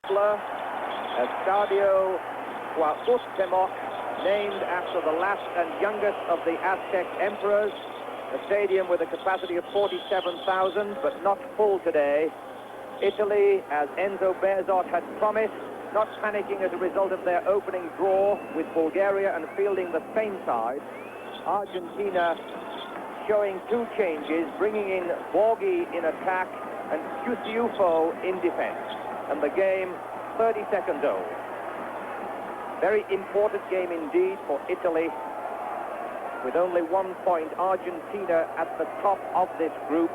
Estadio Cuauhtémoc, named after the last and youngest of the Aztec emperors. A stadium with a capacity of 47,000, but not full today. Italy, as Enzo Bearzot had promised, not panicking as a result of their opening draw with Bulgaria and fielding the same side. Argentina showing two changes, bringing in Borghi in attack and Cusiufo in defense. And the game 30 seconds old. Very important game indeed for Italy. With only 1 point, Argentina at the top of this group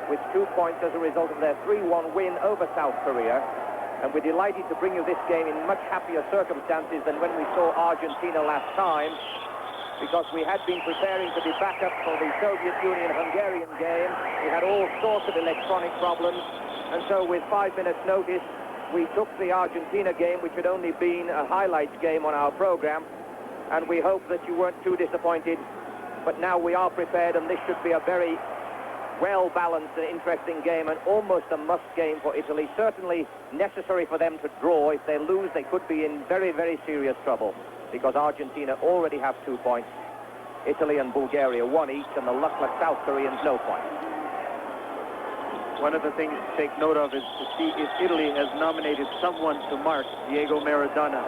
with 2 points as a result of their 3-1 win over South Korea. And we're delighted to bring you this game in much happier circumstances than when we saw Argentina last time, because we had been preparing to be back up for the Soviet Union-Hungarian game. We had all sorts of electronic problems, and so with 5 minutes notice, we took the Argentina game, which had only been a highlights game on our program, and we hope that you weren't too disappointed. But now we are prepared, and this should be a very well-balanced and interesting game, and almost a must game for Italy. Certainly necessary for them to draw. If they lose, they could be in very, very serious trouble, because Argentina already have 2 points. Italy and Bulgaria 1 each, and the luckless South Koreans no points. One of the things to take note of is to see if Italy has nominated someone to mark Diego Maradona.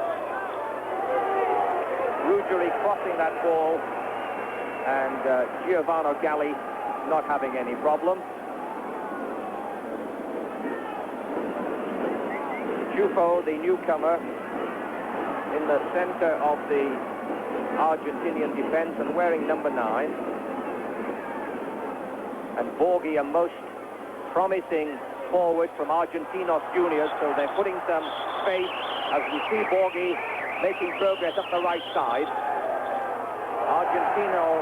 Ruggeri crossing that ball, and Giovanni Galli not having any problem. Ciuffo, the newcomer, in the center of the Argentinian defense and wearing number 9. And Borghi, a most promising forward from Argentinos Juniors, so they're putting some space as we see Borghi making progress up the right side. Argentino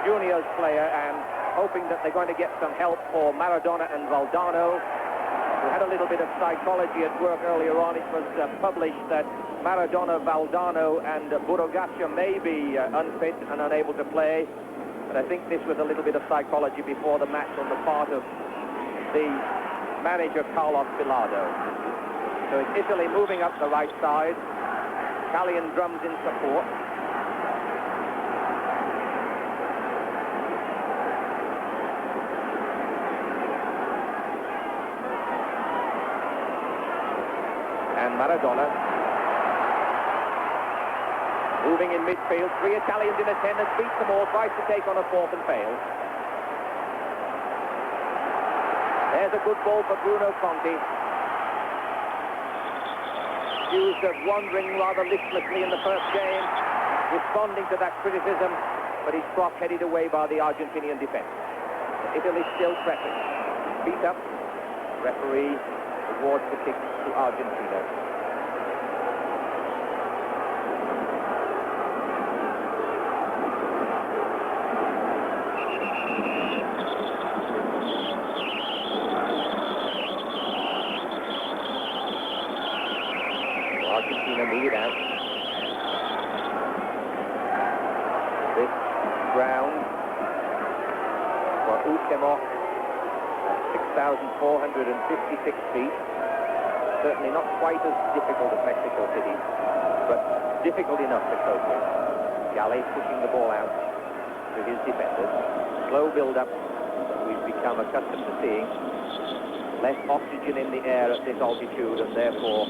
Juniors player, and hoping that they're going to get some help for Maradona and Valdano. We had a little bit of psychology at work earlier on. It was published that Maradona, Valdano and Burrogassia may be unfit and unable to play. And I think this was a little bit of psychology before the match on the part of the manager Carlos Bilardo. So it's Italy moving up the right side. Italian drums in support. And Maradona moving in midfield. 3 Italians in attendance, beats them all, tries to take on a fourth and fails. There's a good ball for Bruno Conti. Accused of wandering rather listlessly in the first game, responding to that criticism, but he's cross-headed away by the Argentinian defense. Italy still pressing. Beat up. Referee awards the kick to Argentina. Argentina move it out. This ground for Cuauhtémoc at 6,456 feet. Certainly not quite as difficult as Mexico City, but difficult enough to cope with. Galli pushing the ball out to his defenders. Slow build-up that we've become accustomed to seeing. Less oxygen in the air at this altitude, and therefore,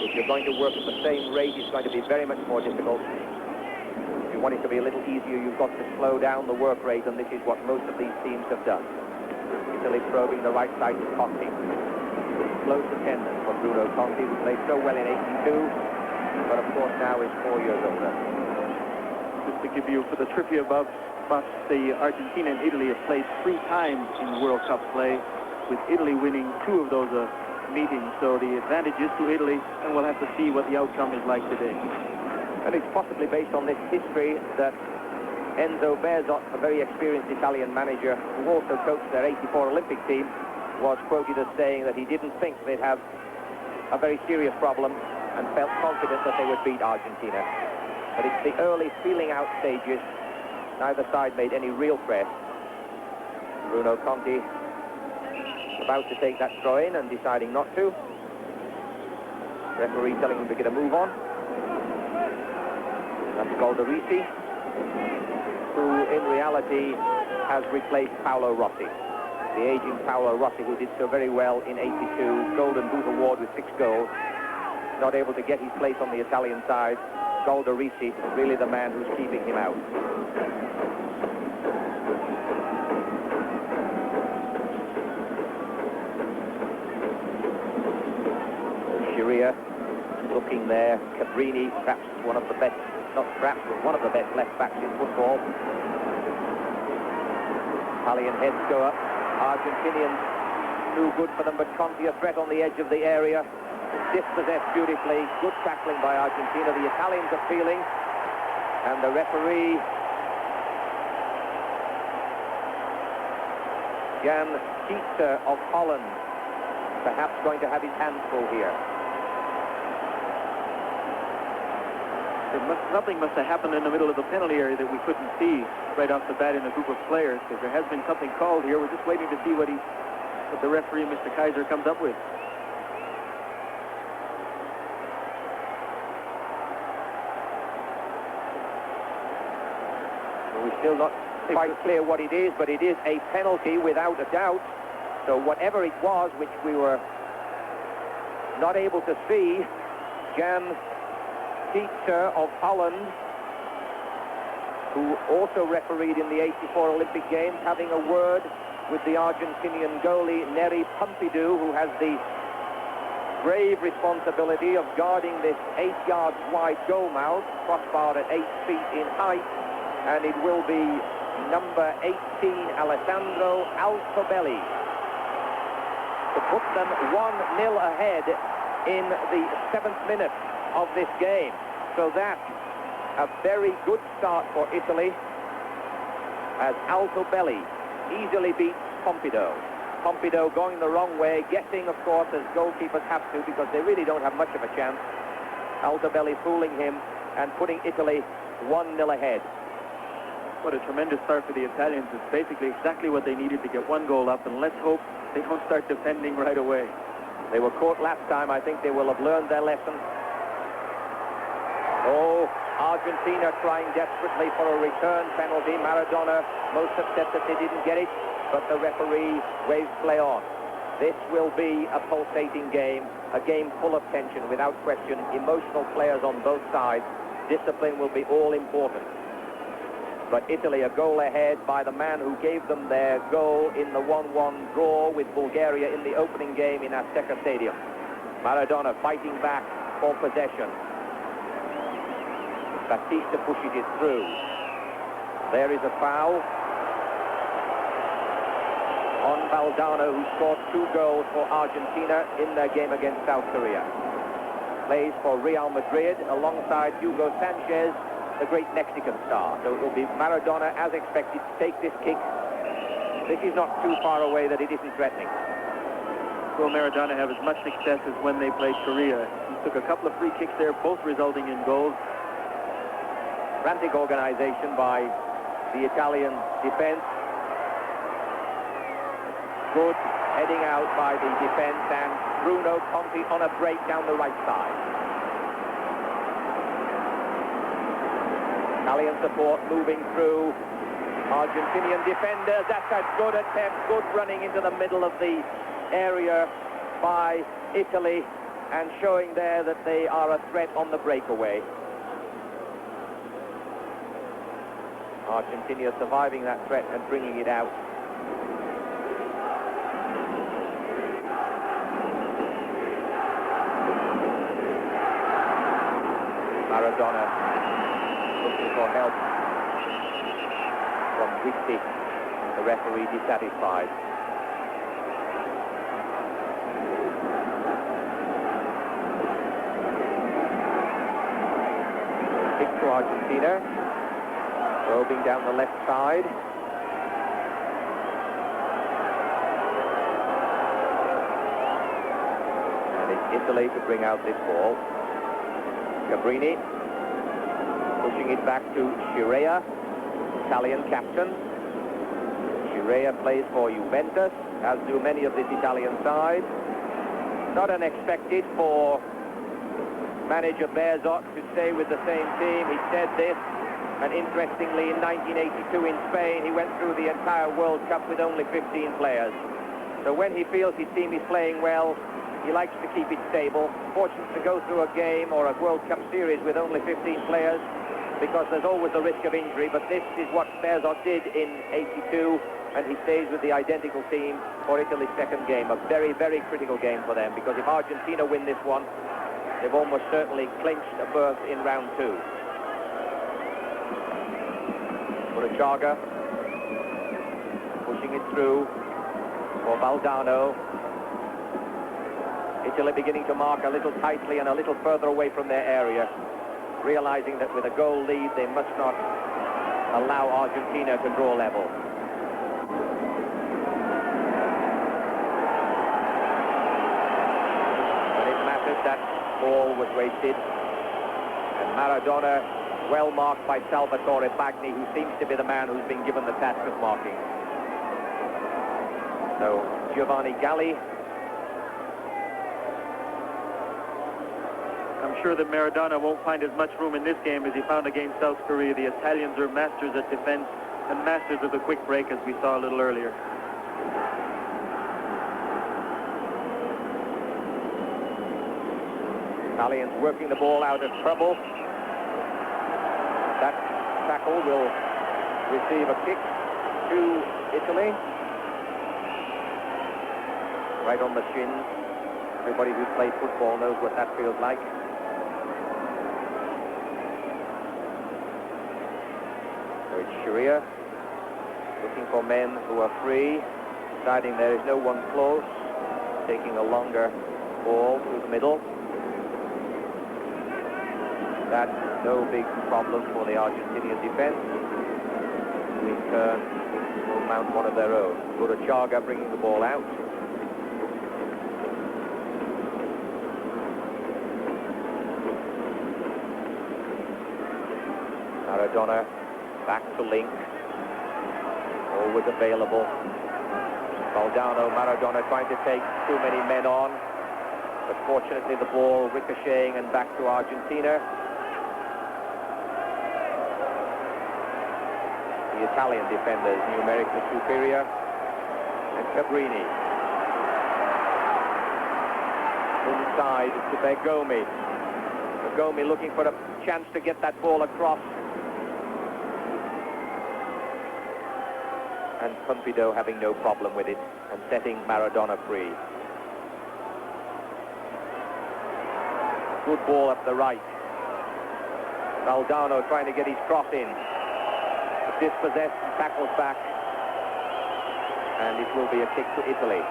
if you're going to work at the same rate, it's going to be very much more difficult. If you want it to be a little easier, you've got to slow down the work rate, and this is what most of these teams have done. Italy probing the right side to Conti. Close attendance for Bruno Conti, who played so well in '82, but of course now is 4 years older. Just to give you, for the trivia above, the Argentina and Italy have played 3 times in World Cup play, with Italy winning 2 of those meetings. So the advantage is to Italy, and we'll have to see what the outcome is like today. And it's possibly based on this history that Enzo Bearzot, a very experienced Italian manager who also coached their '84 Olympic team, was quoted as saying that he didn't think they'd have a very serious problem and felt confident that they would beat Argentina. But it's the early feeling out stages. Neither side made any real press. Bruno Conti about to take that throw in and deciding not to. Referee telling him to get a move on. That's Goldarisi, who in reality has replaced Paolo Rossi. The aging Paolo Rossi, who did so very well in '82, Golden Boot Award with 6 goals. Not able to get his place on the Italian side. Goldarisi, really the man who's keeping him out. Scirea looking there. Cabrini, perhaps one of the best, not perhaps, but one of the best left backs in football. Italian heads go up. Argentinians too good for them, but Conti a threat on the edge of the area. Dispossessed beautifully. Good tackling by Argentina. The Italians are feeling, and the referee Jan Keitzer of Holland perhaps going to have his hands full here. Something must have happened in the middle of the penalty area that we couldn't see right off the bat in a group of players, because there has been something called here. We're just waiting to see what the referee, Mr. Kaiser, comes up with. We're still not quite clear what it is, but it is a penalty without a doubt. So whatever it was, which we were not able to see, Jan Keitzer of Holland, who also refereed in the '84 Olympic Games, having a word with the Argentinian goalie Neri Pompidou, who has the grave responsibility of guarding this 8 yards wide goal mouth, crossbar at 8 feet in height, and it will be number 18, Alessandro Altobelli, to put them 1-0 ahead in the 7th minute of this game. So that's a very good start for Italy, as Altobelli easily beats Pompidou. Pompidou going the wrong way, guessing, of course, as goalkeepers have to, because they really don't have much of a chance. Altobelli fooling him and putting Italy 1-0 ahead. What a tremendous start for the Italians. It's basically exactly what they needed to get 1 goal up, and let's hope they don't start defending right away. They were caught last time. I think they will have learned their lesson. Oh, Argentina trying desperately for a return penalty. Maradona most upset that they didn't get it, but the referee waves play on. This will be a pulsating game, a game full of tension, without question. Emotional players on both sides. Discipline will be all important. But Italy a goal ahead by the man who gave them their goal in the 1-1 draw with Bulgaria in the opening game in Azteca Stadium. Maradona fighting back for possession. Batista pushes it through. There is a foul on Valdano, who scored 2 goals for Argentina in their game against South Korea. Plays for Real Madrid alongside Hugo Sanchez, the great Mexican star. So it will be Maradona, as expected, to take this kick. This is not too far away that it isn't threatening. Will Maradona have as much success as when they played Korea? He took a couple of free kicks there, both resulting in goals. Frantic organization by the Italian defense. Good heading out by the defense, and Bruno Conti on a break down the right side. Italian support moving through. Argentinian defenders. That's a good attempt. Good running into the middle of the area by Italy, and showing there that they are a threat on the breakaway. Argentina surviving that threat and bringing it out. Maradona looking for help from Guitti. The referee dissatisfied. Kick to Argentina. Probing down the left side. And it's Italy to bring out this ball. Cabrini pushing it back to Scirea, Italian captain. Scirea plays for Juventus, as do many of this Italian side. Not unexpected for manager Berzot to stay with the same team. He said this, and interestingly, in 1982 in Spain, he went through the entire World Cup with only 15 players. So when he feels his team is playing well, he likes to keep it stable. Fortunate to go through a game or a World Cup series with only 15 players, because there's always the risk of injury. But this is what Berzot did in 82, and he stays with the identical team for Italy's second game. A very, very critical game for them, because if Argentina win this one, they've almost certainly clinched a berth in round 2. Chaga pushing it through for Valdano. Italy beginning to mark a little tightly and a little further away from their area, realizing that with a goal lead they must not allow Argentina to draw level. But it mattered, that ball was wasted, and Maradona well marked by Salvatore Bagni, who seems to be the man who's been given the task of marking. So Giovanni Galli. I'm sure that Maradona won't find as much room in this game as he found against South Korea. The Italians are masters at defense and masters of the quick break, as we saw a little earlier. Italians working the ball out of trouble. That tackle will receive a kick to Italy. Right on the shins. Everybody who's played football knows what that feels like. So it's Sharia looking for men who are free, deciding there is no one close, taking a longer ball through the middle. That's no big problem for the Argentinian defense, who in turn will mount one of their own. Chaga bringing the ball out. Maradona back to Link, always available. Valdano, Maradona trying to take too many men on, but fortunately the ball ricocheting and back to Argentina. The Italian defenders numerically superior, and Cabrini inside to Bergomi. Bergomi looking for a chance to get that ball across, and Pompido having no problem with it and setting Maradona free. Good ball up the right. Valdano trying to get his cross in. Dispossessed and tackles back, and it will be a kick to Italy.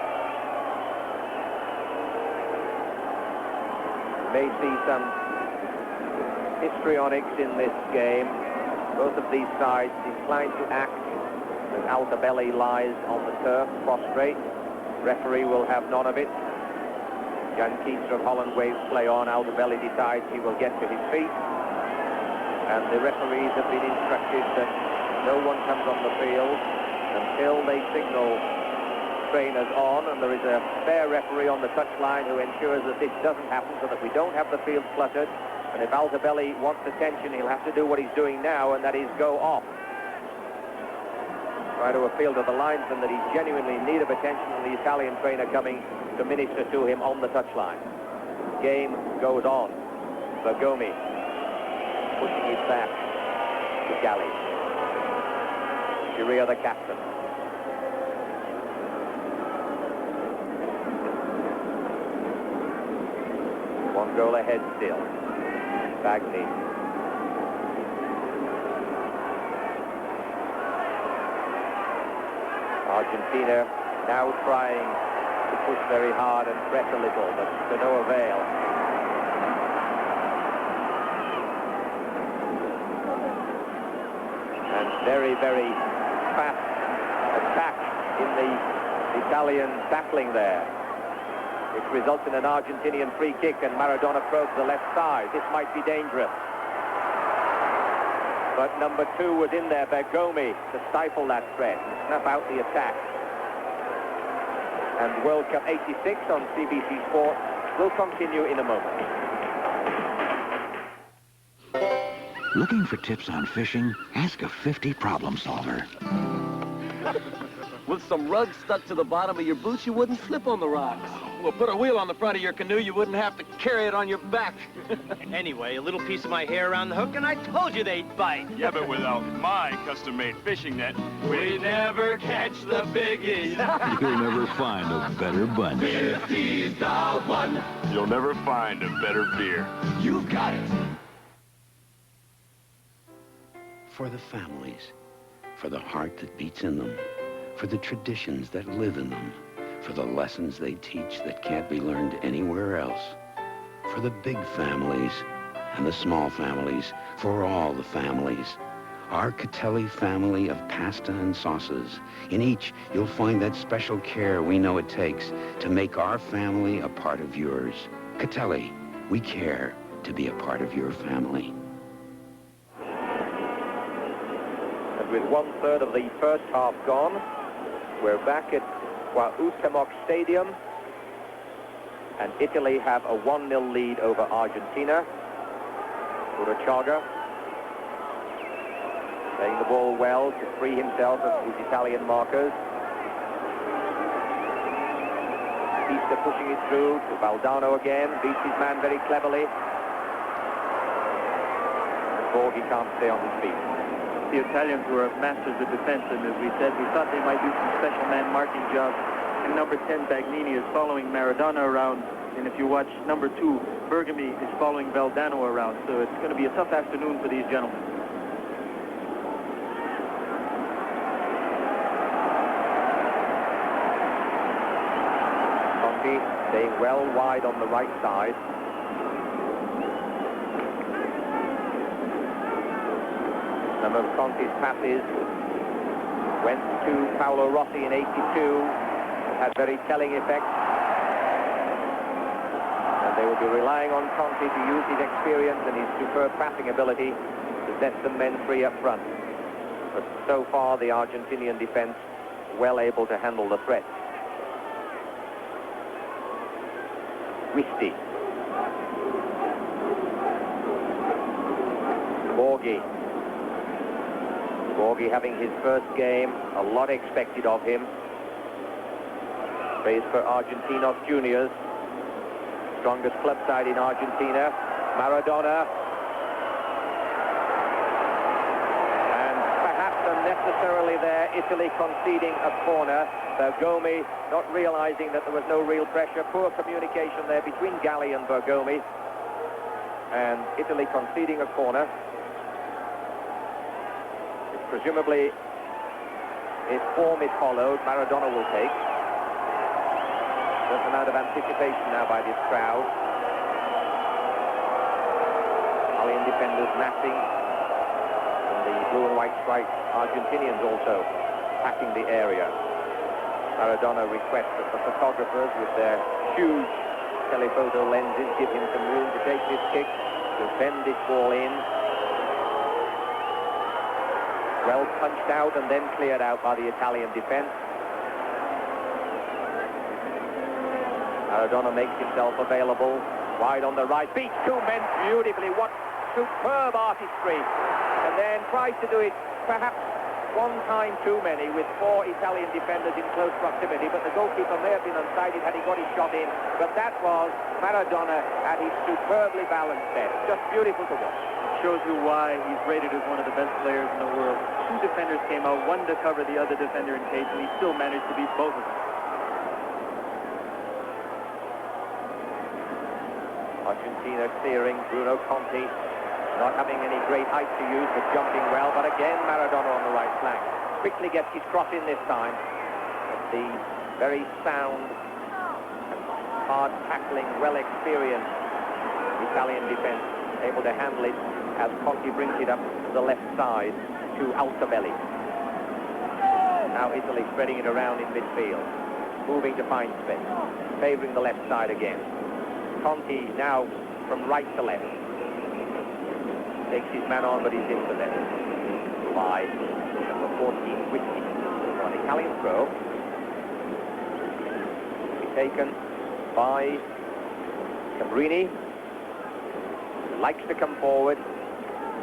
May see some histrionics in this game. Both of these sides inclined to act as Altobelli lies on the turf, prostrate. Referee will have none of it. Jan Kiesler of Holland waves play on. Altobelli decides he will get to his feet, and the referees have been instructed that no one comes on the field until they signal trainers on, and there is a fair referee on the touchline who ensures that this doesn't happen, so that we don't have the field cluttered. And if Altobelli wants attention, he'll have to do what he's doing now, and that is go off. Try to appeal to the linesman that he's genuinely in need of attention, and the Italian trainer coming to minister to him on the touchline. Game goes on. Bergomi pushing it back to Galli. Sharia, the captain. One goal ahead still. Bagni. Argentina now trying to push very hard and press a little, but to no avail. And very, very fast attack in the Italian tackling there, which results in an Argentinian free kick, and Maradona probes the left side. This might be dangerous. But number 2 was in there, Bergomi, to stifle that threat and snuff out the attack. And World Cup '86 on CBC Sport will continue in a moment. Looking for tips on fishing? Ask a 50 problem solver. With some rugs stuck to the bottom of your boots, you wouldn't slip on the rocks. Well, put a wheel on the front of your canoe, you wouldn't have to carry it on your back. Anyway, a little piece of my hair around the hook, and I told you they'd bite. Yeah, but without my custom-made fishing net, We never catch the biggies. You'll never find a better bunch. 50's the one. you'll never find a better beer. You've got it. For the families, for the heart that beats in them, for the traditions that live in them, for the lessons they teach that can't be learned anywhere else, for the big families and the small families, for all the families. Our Catelli family of pasta and sauces. In each, you'll find that special care we know it takes to make our family a part of yours. Catelli, we care to be a part of your family. And with 1/3 of the first half gone, we're back at Cuauhtémoc Stadium, and Italy have a 1-0 lead over Argentina. Urachaga playing the ball well to free himself of his Italian markers. Pista pushing it through to Valdano again, beats his man very cleverly. And Borghi can't stay on his feet. The Italians were masters of defense, and as we said, we thought they might do some special man marking jobs. And number 10, Bagnini, is following Maradona around. And if you watch number 2, Bergami is following Valdano around. So it's going to be a tough afternoon for these gentlemen. Conti staying well wide on the right side. Some of Conti's passes went to Paolo Rossi in '82, had very telling effect. And they will be relying on Conti to use his experience and his superb passing ability to set some men free up front. But so far, the Argentinian defense well able to handle the threat. Wisti. Borghi. Borghi having his first game, a lot expected of him. Plays for Argentinos Juniors, strongest club side in Argentina. Maradona. And perhaps unnecessarily there, Italy conceding a corner. Bergomi not realizing that there was no real pressure. Poor communication there between Galli and Bergomi. And Italy conceding a corner. Presumably, if form is followed, Maradona will take. There's an amount of anticipation now by this crowd. Italian defenders massing. And the blue and white striped Argentinians also packing the area. Maradona requests that the photographers with their huge telephoto lenses give him some room to take this kick, to bend this ball in. Well punched out and then cleared out by the Italian defense. Maradona makes himself available. Wide on the right. Beats 2 men beautifully. What superb artistry. And then tries to do it perhaps one time too many with 4 Italian defenders in close proximity. But the goalkeeper may have been unsighted had he got his shot in. But that was Maradona at his superbly balanced best. Just beautiful to watch. Shows you why he's rated as one of the best players in the world. 2 defenders came out, one to cover the other defender in case, and he still managed to beat both of them. Argentina clearing. Bruno Conti not having any great height to use, but jumping well. But again, Maradona on the right flank. Quickly gets his cross in this time. But the very sound, hard tackling, well experienced Italian defense able to handle it as Conti brings it up to the left side to Altobelli. Now Italy spreading it around in midfield, moving to find space, favouring the left side again. Conti now from right to left. Takes his man on, but he's into them. By number 14, Wisti. An Italian throw. Taken by Cabrini. Likes to come forward.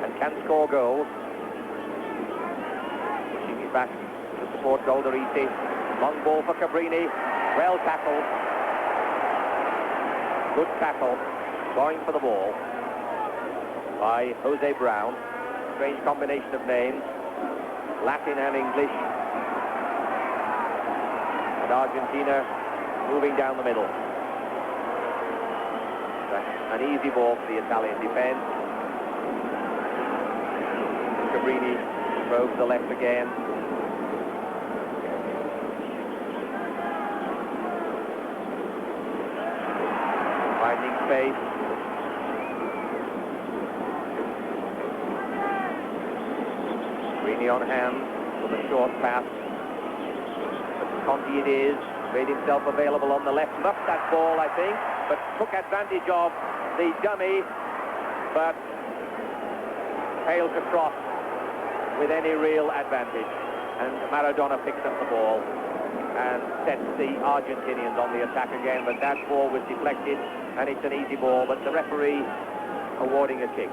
and can score goals. Pushing it back to support Goldariti. Long ball for Cabrini. Well tackled. Good tackle. Going for the ball by Jose Brown. Strange combination of names, Latin and English. And Argentina moving down the middle. An easy ball for the Italian defense. Cabrini probes the left again. Finding space. Cabrini on hand with a short pass. But Conti it is. Made himself available on the left. Muffed that ball, I think, but took advantage of the dummy, but failed to cross with any real advantage. And Maradona picks up the ball and sets the Argentinians on the attack again, but that ball was deflected, and it's an easy ball, but the referee awarding a kick.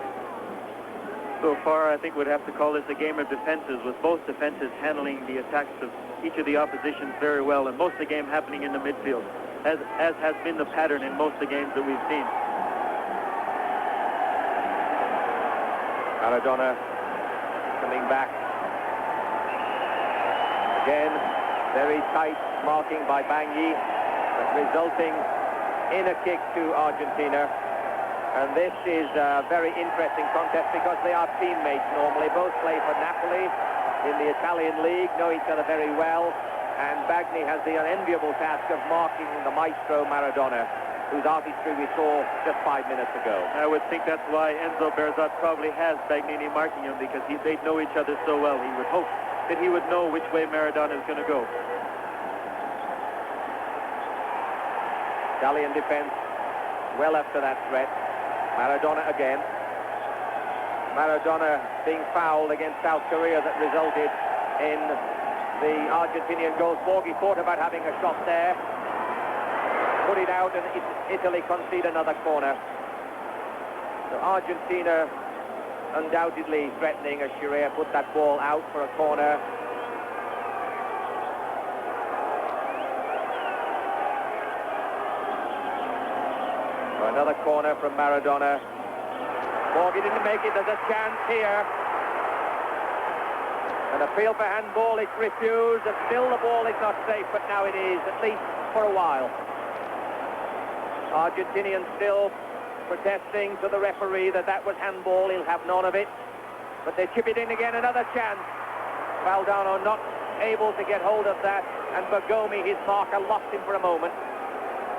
So far, I think we'd have to call this a game of defenses, with both defenses handling the attacks of each of the oppositions very well, and most of the game happening in the midfield, as has been the pattern in most of the games that we've seen. Maradona coming back. Again, very tight marking by Bangui, but resulting in a kick to Argentina. And this is a very interesting contest because they are teammates normally. Both play for Napoli in the Italian league, know each other very well. And Bagni has the unenviable task of marking the maestro Maradona, whose artistry we saw just 5 minutes ago. I would think that's why Enzo Berzot probably has Bagnini marking him, because they know each other so well. He would hope that he would know which way Maradona is going to go. Italian defense well up to that threat. Maradona again. Maradona being fouled against South Korea that resulted in the Argentinian goal. Borghi thought about having a shot there. Put it out, and Italy concede another corner. So Argentina undoubtedly threatening as Scirea put that ball out for a corner. So another corner from Maradona. Borghi didn't make it. There's a chance here. An appeal for handball, it's refused, and still the ball is not safe, but now it is, at least for a while. Argentinians still protesting to the referee that was handball. He'll have none of it. But they chip it in again, another chance. Valdano not able to get hold of that, and Bergomi, his marker, lost him for a moment.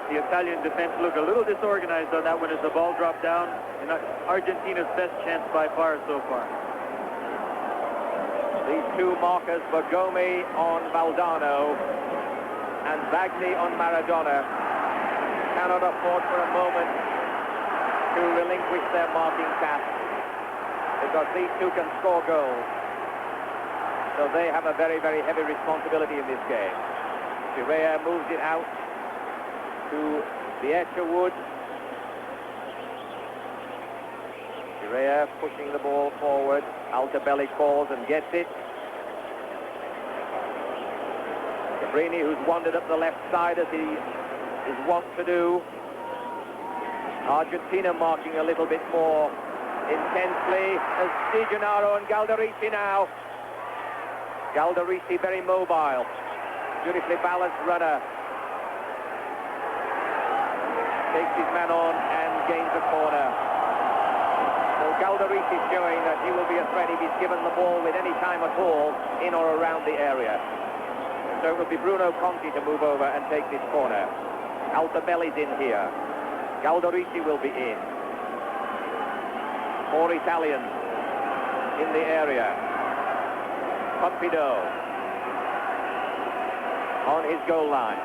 The Italian defense looked a little disorganized on that one as the ball dropped down. And Argentina's best chance by far so far. These two markers, Bergomi on Valdano and Bagni on Maradona, cannot afford for a moment to relinquish their marking task, because these two can score goals. So they have a very, very heavy responsibility in this game. Scirea moves it out to Beerwood. Scirea pushing the ball forward. Altobelli calls and gets it. Cabrini, who's wandered up the left side as he is wont to do. Argentina marking a little bit more intensely as Di Gennaro and Galdariti now. Galdariti very mobile. Beautifully balanced runner. Takes his man on and gains a corner. So Galdariti showing that he will be a threat if he's given the ball with any time at all in or around the area. So it will be Bruno Conti to move over and take this corner. Altobelli's in here. Galdariti will be in. 4 Italians in the area. Pompidou on his goal line.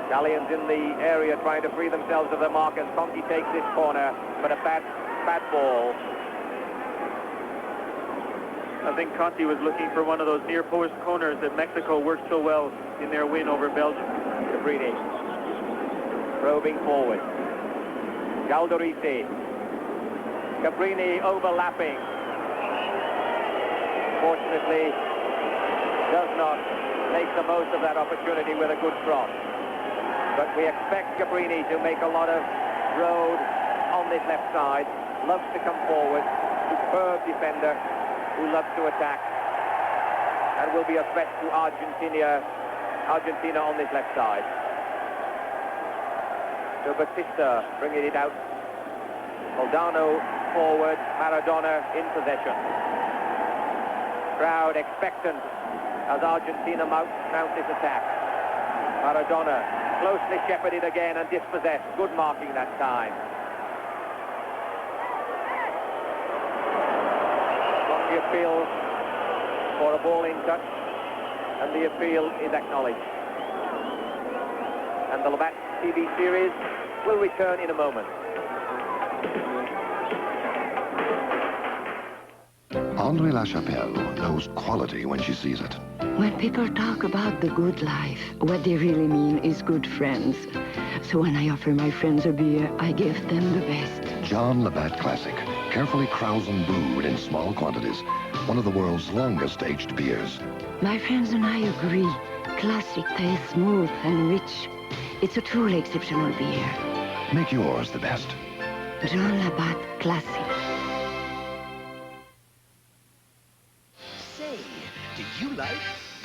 Italians in the area trying to free themselves of the markers. Conti takes this corner, but a bad ball. I think Conti was looking for one of those near post corners that Mexico worked so well in their win over Belgium. Cabrini probing forward. Galdorisi. Cabrini overlapping. Fortunately, does not make the most of that opportunity with a good cross. But we expect Cabrini to make a lot of road on this left side. Loves to come forward. Superb defender who loves to attack. And will be a threat to Argentina on this left side. So Batista bringing it out. Moldano forward, Maradona in possession. Crowd expectant as Argentina mounts this attack. Maradona closely shepherded again and dispossessed. Good marking that time. The appeal for a ball in touch, and the appeal is acknowledged. And the Labatt TV series will return in a moment. André Lachapelle knows quality when she sees it. When people talk about the good life, what they really mean is good friends. So when I offer my friends a beer, I give them the best. John Labatt Classic, carefully Krausen brewed in small quantities. One of the world's longest aged beers. My friends and I agree. Classic tastes smooth and rich. It's a truly exceptional beer. Make yours the best. John Labatt Classic. Say, do you like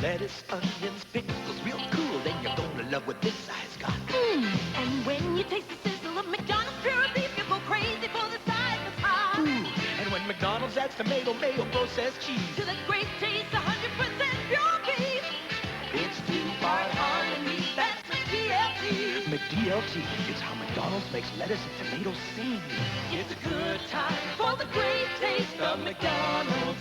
lettuce, onions, pickles, real cool? Then you're gonna love what this size got. And when you taste the sizzle of McDonald's pure beef, you go crazy for the size that's hot. And when McDonald's adds tomato, mayo, processed cheese To the great taste, 100% pure beef. it's two-part harmony. That's McDLT. McDLT is how McDonald's makes lettuce and tomatoes sing. It's a good time for the great taste of McDonald's.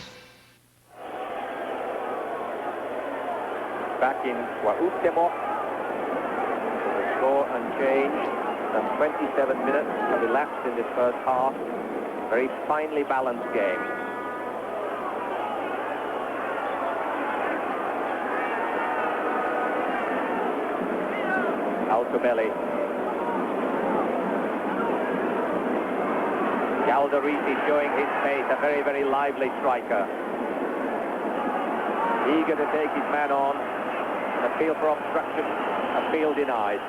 Back in Cuauhtémoc. The score unchanged. Some 27 minutes have elapsed in this first half. Very finely balanced game. Altobelli. Galdorisi showing his pace, a very, very lively striker. Eager to take his man on. An appeal for obstruction, appeal denied.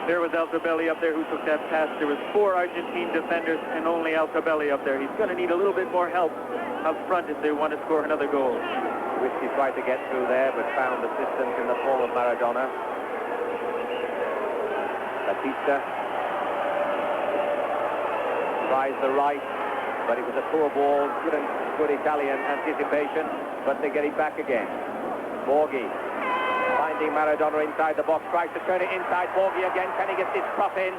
There was Altobelli up there who took that pass. There was 4 Argentine defenders and only Altobelli up there. He's going to need a little bit more help up front if they want to score another goal. Wished he tried to get through there, but found assistance in the form of Maradona. Batista tries the right, but it was a poor ball. Good Italian anticipation, but they get it back again. Borghi finding Maradona inside the box, tries to turn it inside. Borghi again, can he get this cross in?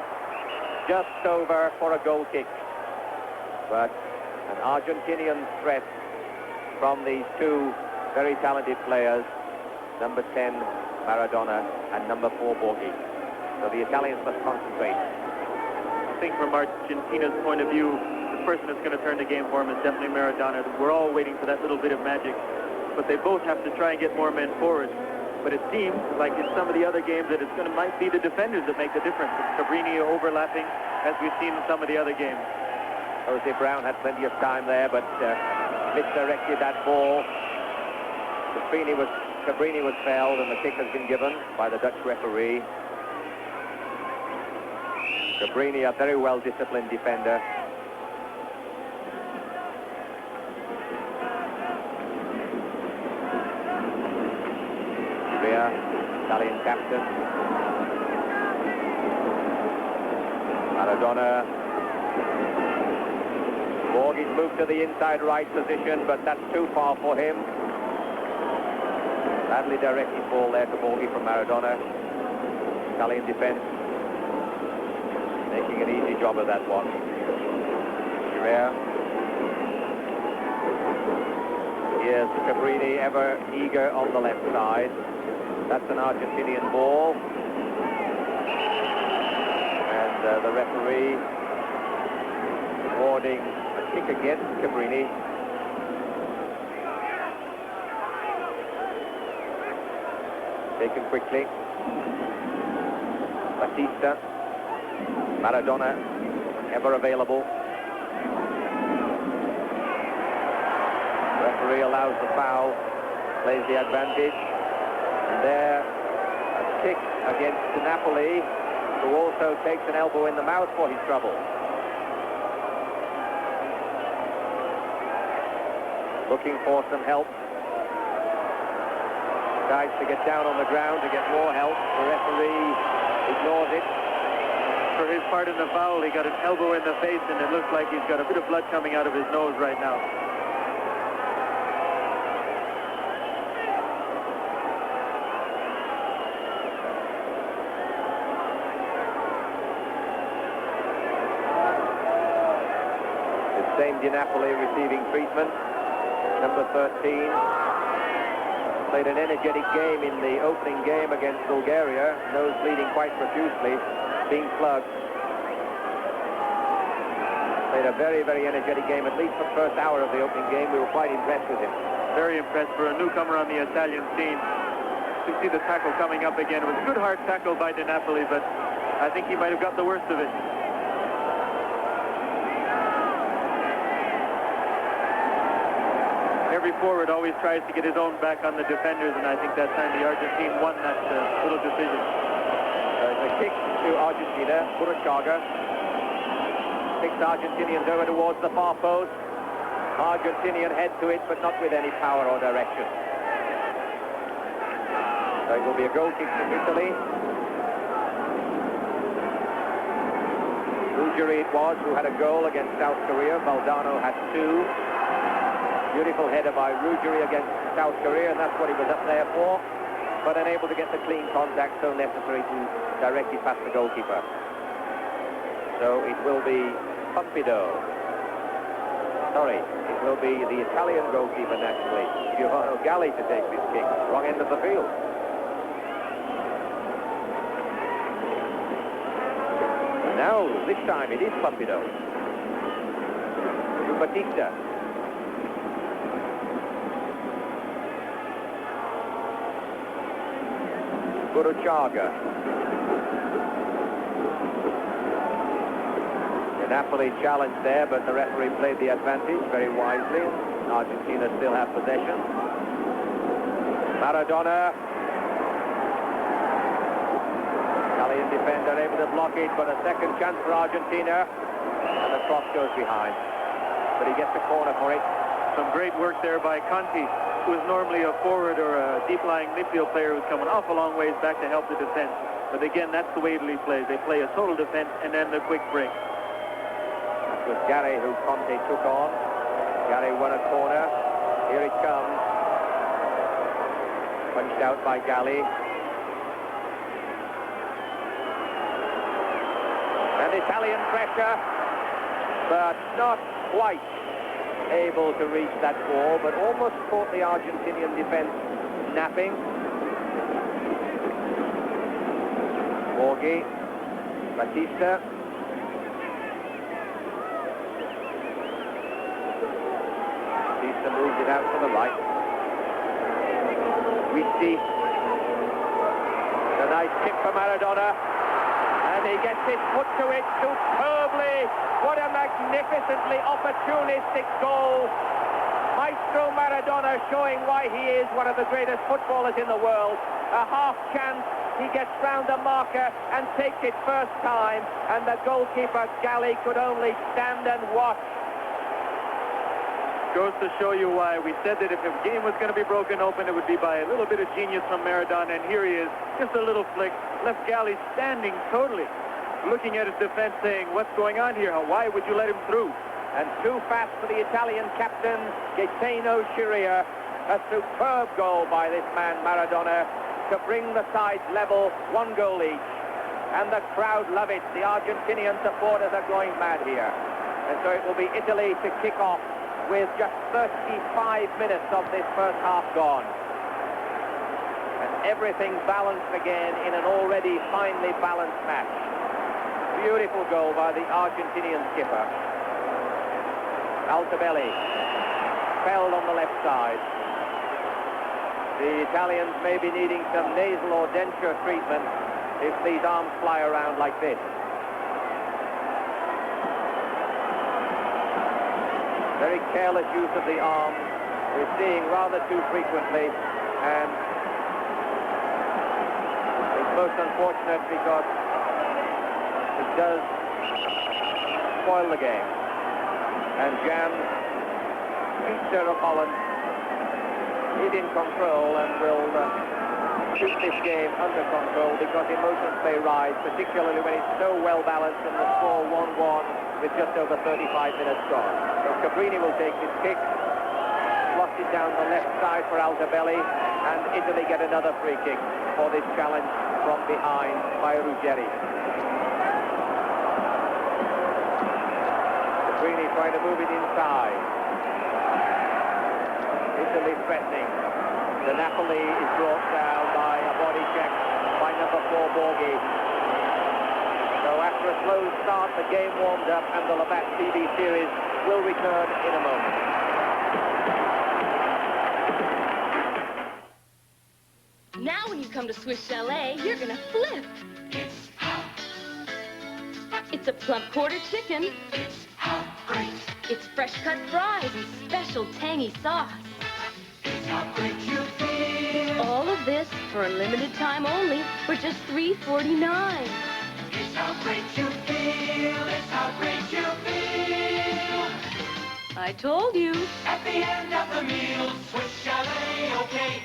Just over for a goal kick. But an Argentinian threat from these two very talented players, number 10 Maradona and number 4 Borghi. So the Italians must concentrate. I think from Argentina's point of view, the person that's going to turn the game for him is definitely Maradona. We're all waiting for that little bit of magic. But they both have to try and get more men forward. But it seems like in some of the other games that might be the defenders that make the difference. Cabrini overlapping, as we've seen in some of the other games. Jose Brown had plenty of time there, but misdirected that ball. Cabrini was fouled, and the kick has been given by the Dutch referee. Cabrini, a very well-disciplined defender. Italian captain. Maradona. Borghi's moved to the inside right position, but that's too far for him. Badly directed ball there to Borghi from Maradona. Italian defense making an easy job of that one. Girea. Here's Cabrini, ever eager on the left side. That's an Argentinian ball. And the referee awarding a kick against Cabrini. Taken quickly. Batista. Maradona ever available. Referee allows the foul, plays the advantage, and there a kick against Napoli, who also takes an elbow in the mouth for his trouble. Looking for some help. Tries to get down on the ground to get more help. The referee ignores it. For his part in the foul, he got an elbow in the face, and it looks like he's got a bit of blood coming out of his nose right now. The same Di Napoli receiving treatment. Number 13. Played an energetic game in the opening game against Bulgaria. Nose bleeding quite profusely, being plugged. Played a very, very energetic game, at least for the first hour of the opening game. We were quite impressed with him. Very impressed for a newcomer on the Italian scene. You see the tackle coming up again. It was a good hard tackle by Di Napoli, but I think he might have got the worst of it. Every forward always tries to get his own back on the defenders, and I think that time the Argentine won that little decision. A kick to Argentina. Burachaga kicks Argentinians over towards the far post. Argentinian head to it, but not with any power or direction. So it will be a goal kick from Italy. Ruggeri it was who had a goal against South Korea. Valdano had 2. Beautiful header by Ruggeri against South Korea, and that's what he was up there for, but unable to get the clean contact so necessary to direct it past the goalkeeper. So it will be Pompido. Sorry, it will be the Italian goalkeeper naturally, Giovanni Galli, to take this kick. Wrong end of the field. Now, this time it is Pompido. Batista. Burachaga. The Napoli challenge there, but the referee played the advantage very wisely. Argentina still have possession. Maradona. Italian defender able to block it, but a second chance for Argentina. And the cross goes behind. But he gets a corner for it. Some great work there by Conti, who is normally a forward or a deep-lying midfield player who's come an awful long ways back to help the defense. But again, that's the way Italy plays. They play a total defense and then the quick break. That was Gary who Conte took on. Gary won a corner. Here it comes. Punched out by Galli. And Italian pressure, but not quite able to reach that ball, but almost caught the Argentinian defense napping. Borghi, Batista. Batista moves it out to the right. Wisti. A nice kick for Maradona. And he gets his foot to it superbly. What a magnificently opportunistic goal. Maestro Maradona showing why he is one of the greatest footballers in the world. A half chance, he gets round the marker and takes it first time. And the goalkeeper, Galli, could only stand and watch. Goes to show you why we said that if a game was going to be broken open, it would be by a little bit of genius from Maradona, and here he is, just a little flick, left Galli standing totally, looking at his defense saying, what's going on here? Why would you let him through? And too fast for the Italian captain, Gaetano Scirea. A superb goal by this man, Maradona, to bring the sides level, 1 goal each. And the crowd love it. The Argentinian supporters are going mad here. And so it will be Italy to kick off with just 35 minutes of this first half gone. And everything balanced again in an already finely balanced match. Beautiful goal by the Argentinian skipper. Altobelli fell on the left side. The Italians may be needing some nasal or denture treatment if these arms fly around like this. Very careless use of the arm. We're seeing rather too frequently, and it's most unfortunate because it does spoil the game. And Jan, Easter of Holland, is in control and will keep this game under control because emotions may rise, particularly when it's so well balanced and the score 1-1 with just over 35 minutes gone. So Cabrini will take his kick, slots it down the left side for Altobelli, and Italy get another free kick for this challenge from behind by Ruggeri. Cabrini trying to move it inside. Italy threatening. The Napoli is brought down by a body check by number 4 Borghi. So after a slow start, the game warmed up, and the Labatt TV series will return in a moment. Now when you come to Swiss Chalet, you're gonna flip. It's how. It's a plump quarter chicken. It's how great. It's fresh cut fries and special tangy sauce. It's how great you feel. All of this for a limited time only for just $3.49. It's how great you feel. It's how great you feel. I told you. At the end of the meal, Swiss Chalet, okay.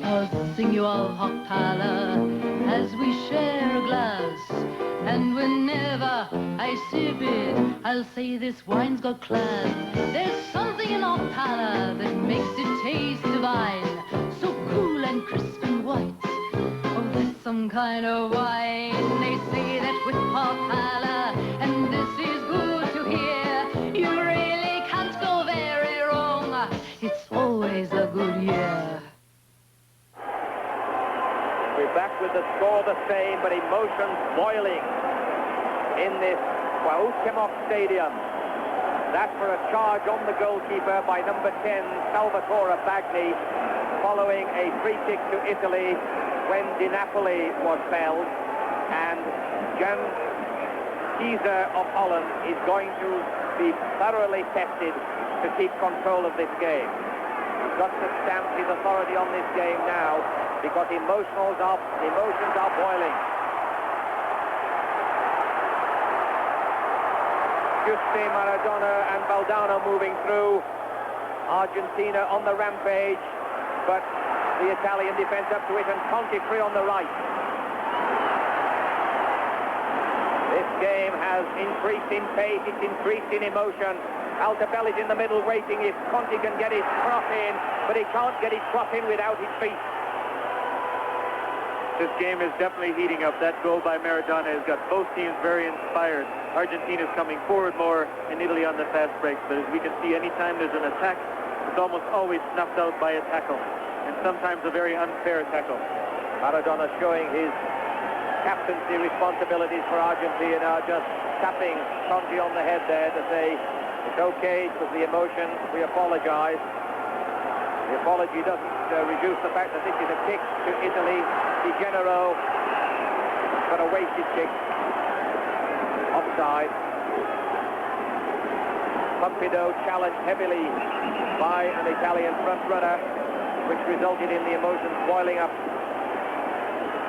I'll sing you all Hochtaler as we share a glass. And whenever I sip it, I'll say this wine's got class. There's something in Hochtaler that makes it taste divine. So cool and crisp and white. Oh, that's some kind of wine. They say that with Hochtaler, and this is good to hear, you really can't go very wrong. It's always a good year. We're back with the score the same, but emotions boiling in this Cuauhtemoc Stadium. That's for a charge on the goalkeeper by number 10, Salvatore Bagni, following a free kick to Italy when Di Napoli was felled. And Jan Kiezer of Holland is going to be thoroughly tested to keep control of this game. He's got to stamp his authority on this game now, because emotions are boiling. Giusti, Maradona and Valdano moving through. Argentina on the rampage, but the Italian defense up to it, and Conti free on the right. This game has increased in pace, it's increased in emotion. Altobelli's in the middle waiting if Conti can get his cross in, but he can't get his cross in without his feet. This game is definitely heating up. That goal by Maradona has got both teams very inspired. Argentina's coming forward more, and Italy on the fast breaks. But as we can see, anytime there's an attack, it's almost always snuffed out by a tackle, and sometimes a very unfair tackle. Maradona showing his captaincy responsibilities for Argentina, just tapping Conti on the head there to say, it's okay, it was the emotion, we apologize. The apology doesn't reduce the fact that this is a kick to Italy. Di Gennaro, but a wasted kick. Offside. Pompido challenged heavily by an Italian front runner, which resulted in the emotions boiling up.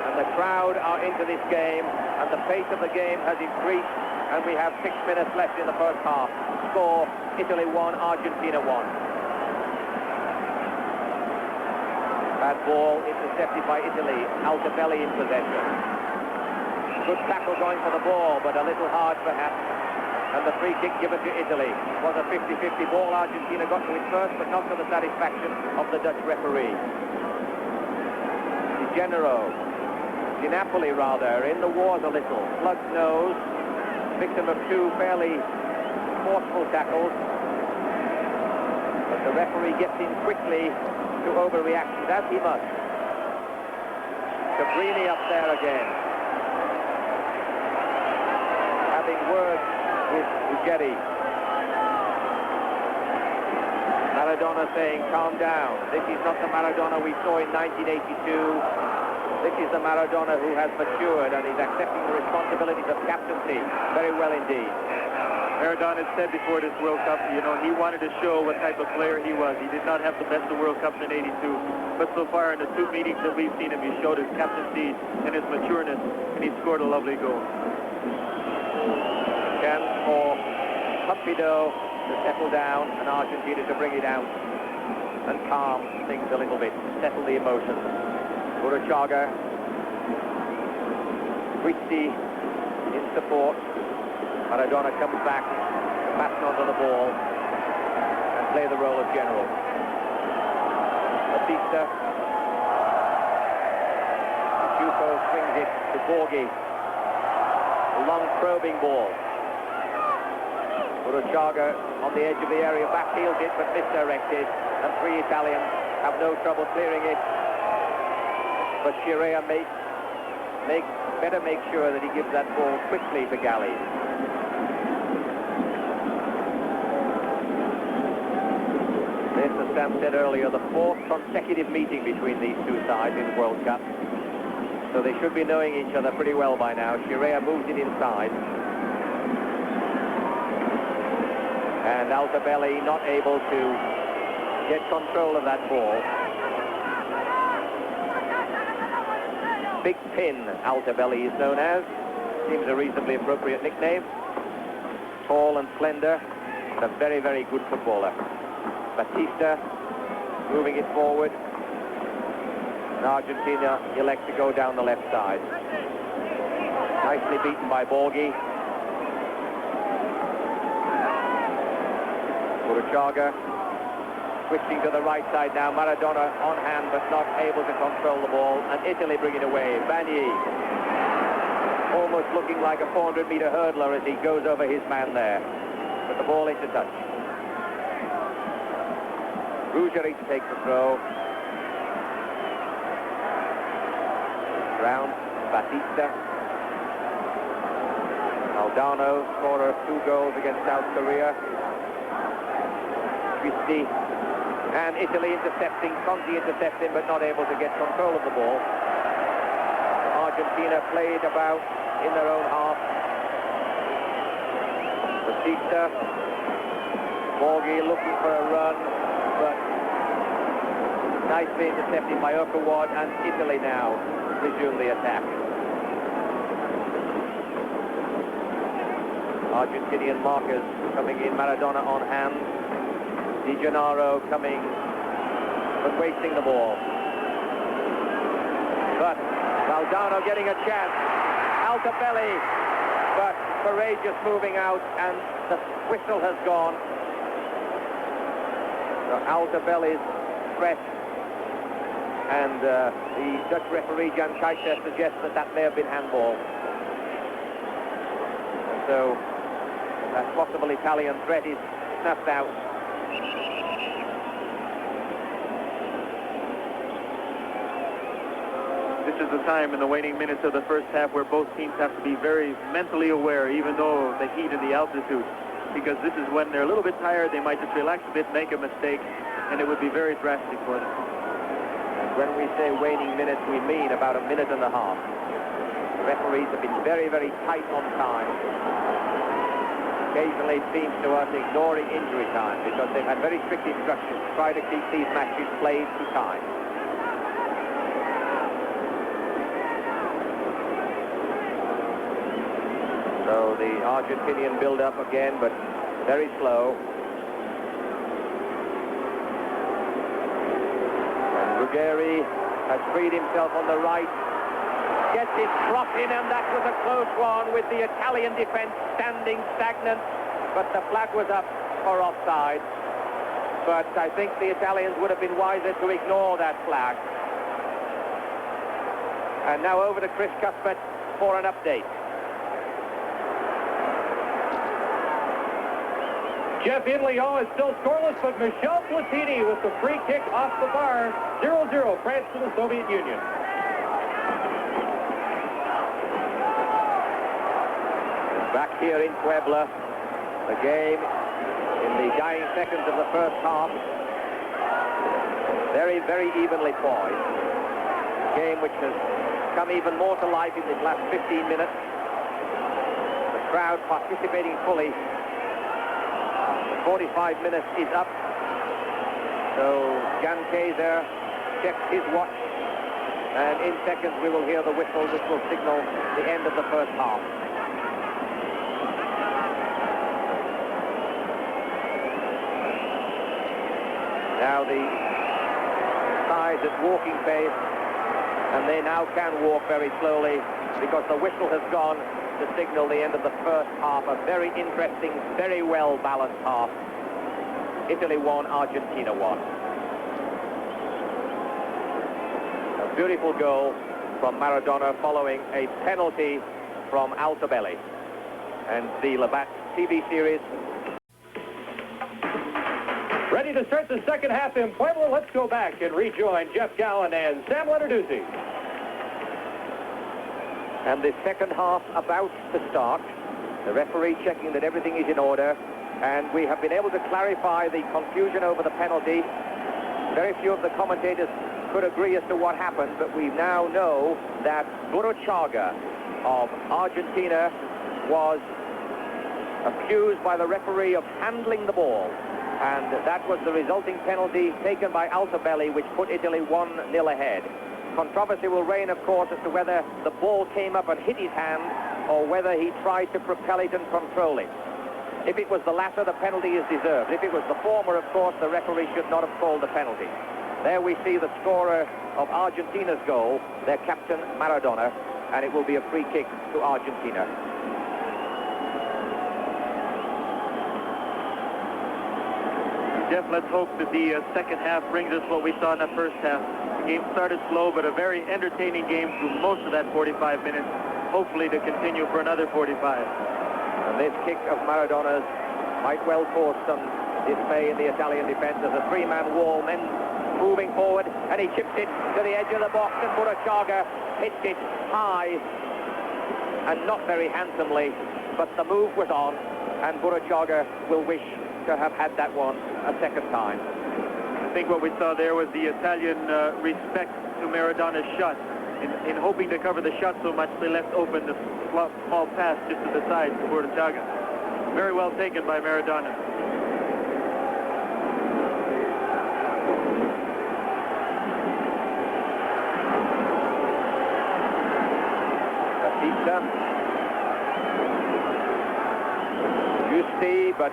And the crowd are into this game, and the pace of the game has increased, and we have 6 minutes left in the first half. Score, Italy 1, Argentina 1. Bad ball intercepted by Italy. Altobelli in possession. Good tackle going for the ball, but a little hard perhaps. And the free kick given to Italy. It was a 50-50 ball. Argentina got to it first, but not to the satisfaction of the Dutch referee. Di Gennaro, Di Napoli rather, in the wars a little. Plugged nose, victim of 2 fairly forceful tackles. But the referee gets in quickly to overreact, as he must. Cabrini up there again, having words with Ruggeri. Maradona saying, calm down. This is not the Maradona we saw in 1982. This is the Maradona who has matured and is accepting the responsibilities of captaincy very well indeed. Maradona has said before this World Cup, you know, he wanted to show what type of player he was. He did not have the best of World Cups in '82, but so far in the 2 meetings that we've seen him, he showed his captaincy and his matureness, and he scored a lovely goal. Chance for Pumpido to settle down and Argentina to bring it out and calm things a little bit, settle the emotions. Uruchaga, Christie in support. Maradona comes back, pass onto the ball and play the role of general. Batista. Chupo swings it to Borghi. A long probing ball. Uruchaga on the edge of the area, backfields it but misdirected, and 3 Italians have no trouble clearing it. But Chirea better make sure that he gives that ball quickly to Galli. This, as Sam said earlier, the 4th consecutive meeting between these two sides in the World Cup. So they should be knowing each other pretty well by now. Chirea moves it inside. And Altobelli not able to get control of that ball. Big Pin, Altobelli is known as. Seems a reasonably appropriate nickname. Tall and slender, and a very, very good footballer. Batista moving it forward. And Argentina elect to go down the left side. Nicely beaten by Borghi. Uruchaga switching to the right side now. Maradona on hand but not able to control the ball, and Italy bring it away. Bagni almost looking like a 400-meter hurdler as he goes over his man there, but the ball into touch. Ruggeri takes the throw. Round Batista. Aldano, scorer of 2 goals against South Korea. Christie. And Italy intercepting, Conti intercepting, but not able to get control of the ball. Argentina played about in their own half. Batista. Borghi looking for a run, but nicely intercepted by Okawad, and Italy now resume the attack. Argentinian markers coming in, Maradona on hand. Di Gennaro coming, but wasting the ball. But Valdano getting a chance. Altobelli, but courageous moving out, and the whistle has gone. So Altobelli's threat, and the Dutch referee Jan Keizer suggests that may have been handball. And so that possible Italian threat is snuffed out. This is the time in the waning minutes of the first half where both teams have to be very mentally aware, even though the heat and the altitude, because this is when they're a little bit tired, they might just relax a bit, make a mistake, and it would be very drastic for them. And when we say waning minutes, we mean about a minute and a half. The referees have been very, very tight on time. Occasionally, it seems to us, ignoring injury time, because they've had very strict instructions to try to keep these matches played to time. So the Argentinian build-up again, but very slow. And Ruggeri has freed himself on the right. Gets his cross in, and that was a close one with the Italian defense standing stagnant. But the flag was up for offside. But I think the Italians would have been wiser to ignore that flag. And now over to Chris Cuthbert for an update. Jeff, Italy is still scoreless, but Michel Platini with the free kick off the bar. 0-0, France to the Soviet Union. Back here in Puebla, the game in the dying seconds of the first half. Very, very evenly poised. game which has come even more to life in this last 15 minutes. The crowd participating fully. The 45 minutes is up. So Jan Kaiser checks his watch, and in seconds we will hear the whistle which will signal the end of the first half. Now the sides at walking pace, and they now can walk very slowly because the whistle has gone to signal the end of the first half. A very interesting, very well balanced half. Italy won, Argentina won. A beautiful goal from Maradona following a penalty from Altobelli. And the Labatt TV series. Ready to start the second half in Puebla. Let's go back and rejoin Jeff Gowan and Sam Lenarduzzi. And the second half about to start. The referee checking that everything is in order. And we have been able to clarify the confusion over the penalty. Very few of the commentators could agree as to what happened, but we now know that Burruchaga of Argentina was accused by the referee of handling the ball. And that was the resulting penalty taken by Altobelli, which put Italy 1-0 ahead. Controversy will reign, of course, as to whether the ball came up and hit his hand or whether he tried to propel it and control it. If it was the latter, the penalty is deserved. If it was the former, of course, the referee should not have called the penalty. There we see the scorer of Argentina's goal, their captain, Maradona, and it will be a free kick to Argentina. Jeff, let's hope that the second half brings us what we saw in the first half. The game started slow, but a very entertaining game through most of that 45 minutes, hopefully to continue for another 45. And this kick of Maradona's might well cause some dismay in the Italian defense. There's a three-man wall, men moving forward, and he chips it to the edge of the box, and Burruchaga hits it high, and not very handsomely, but the move was on, and Burruchaga will wish to have had that one a second time. I think what we saw there was the Italian respect to Maradona's shot. In hoping to cover the shot so much, they left open the small pass just to the side to Burruchaga. Very well taken by Maradona. Batista. Giusti, but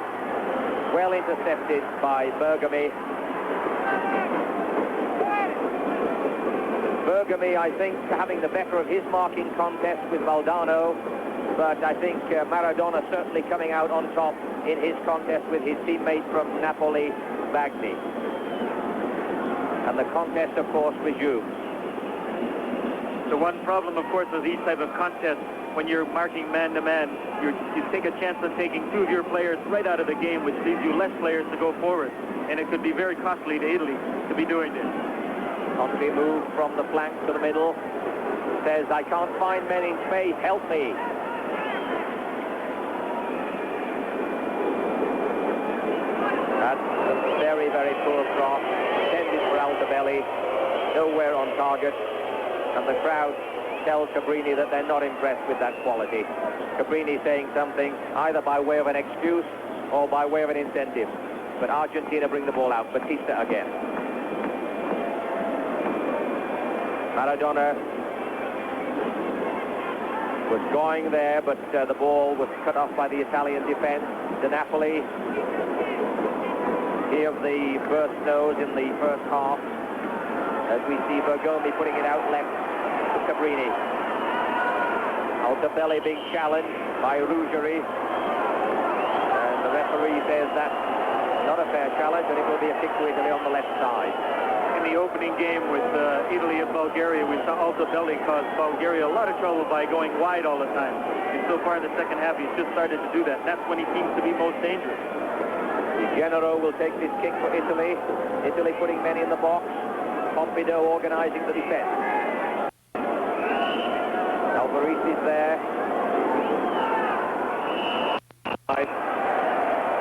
well intercepted by Bergami. Bergami, I think, having the better of his marking contest with Valdano, but I think Maradona certainly coming out on top in his contest with his teammate from Napoli, Bagni. And the contest, of course, resumes. The one problem, of course, with these type of contests, when you're marking man-to-man, you take a chance on taking two of your players right out of the game, which leaves you less players to go forward. And it could be very costly to Italy to be doing this. Conte moved from the flank to the middle. Says, I can't find men in space, help me. That's a very, very poor cross. Intended for Altobelli. Nowhere on target. And the crowd tells Cabrini that they're not impressed with that quality. Cabrini saying something either by way of an excuse or by way of an incentive. But Argentina bring the ball out. Batista again. Maradona was going there, but the ball was cut off by the Italian defense. De Napoli, he of the burst nose in the first half, as we see Bergomi putting it out left to Cabrini. Altobelli being challenged by Ruggeri, and the referee says that's not a fair challenge, and it will be a kick to Italy on the left side. In the opening game with Italy and Bulgaria, we saw Altobelli cause Bulgaria a lot of trouble by going wide all the time. And so far in the second half, he's just started to do that. That's when he seems to be most dangerous. Di Gennaro will take this kick for Italy. Italy putting men in the box. Pompidou organizing the defense. Alvarez is there.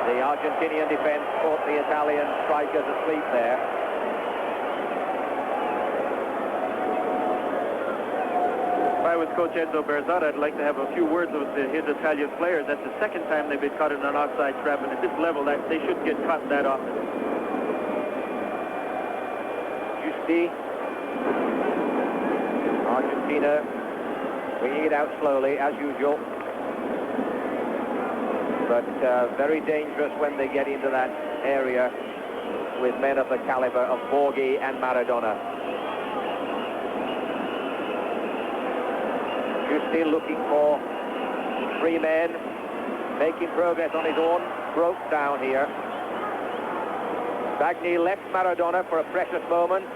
The Argentinian defense caught the Italian strikers asleep there. I was Coach Enzo Berzot, I'd like to have a few words with his Italian players. That's the second time they've been caught in an offside trap, and at this level, that they shouldn't get caught that often. Giusti. Argentina bringing it out slowly, as usual. But very dangerous when they get into that area with men of the caliber of Borghi and Maradona. Giusti looking for three men, making progress on his own, broke down here. Bagni left Maradona for a precious moment,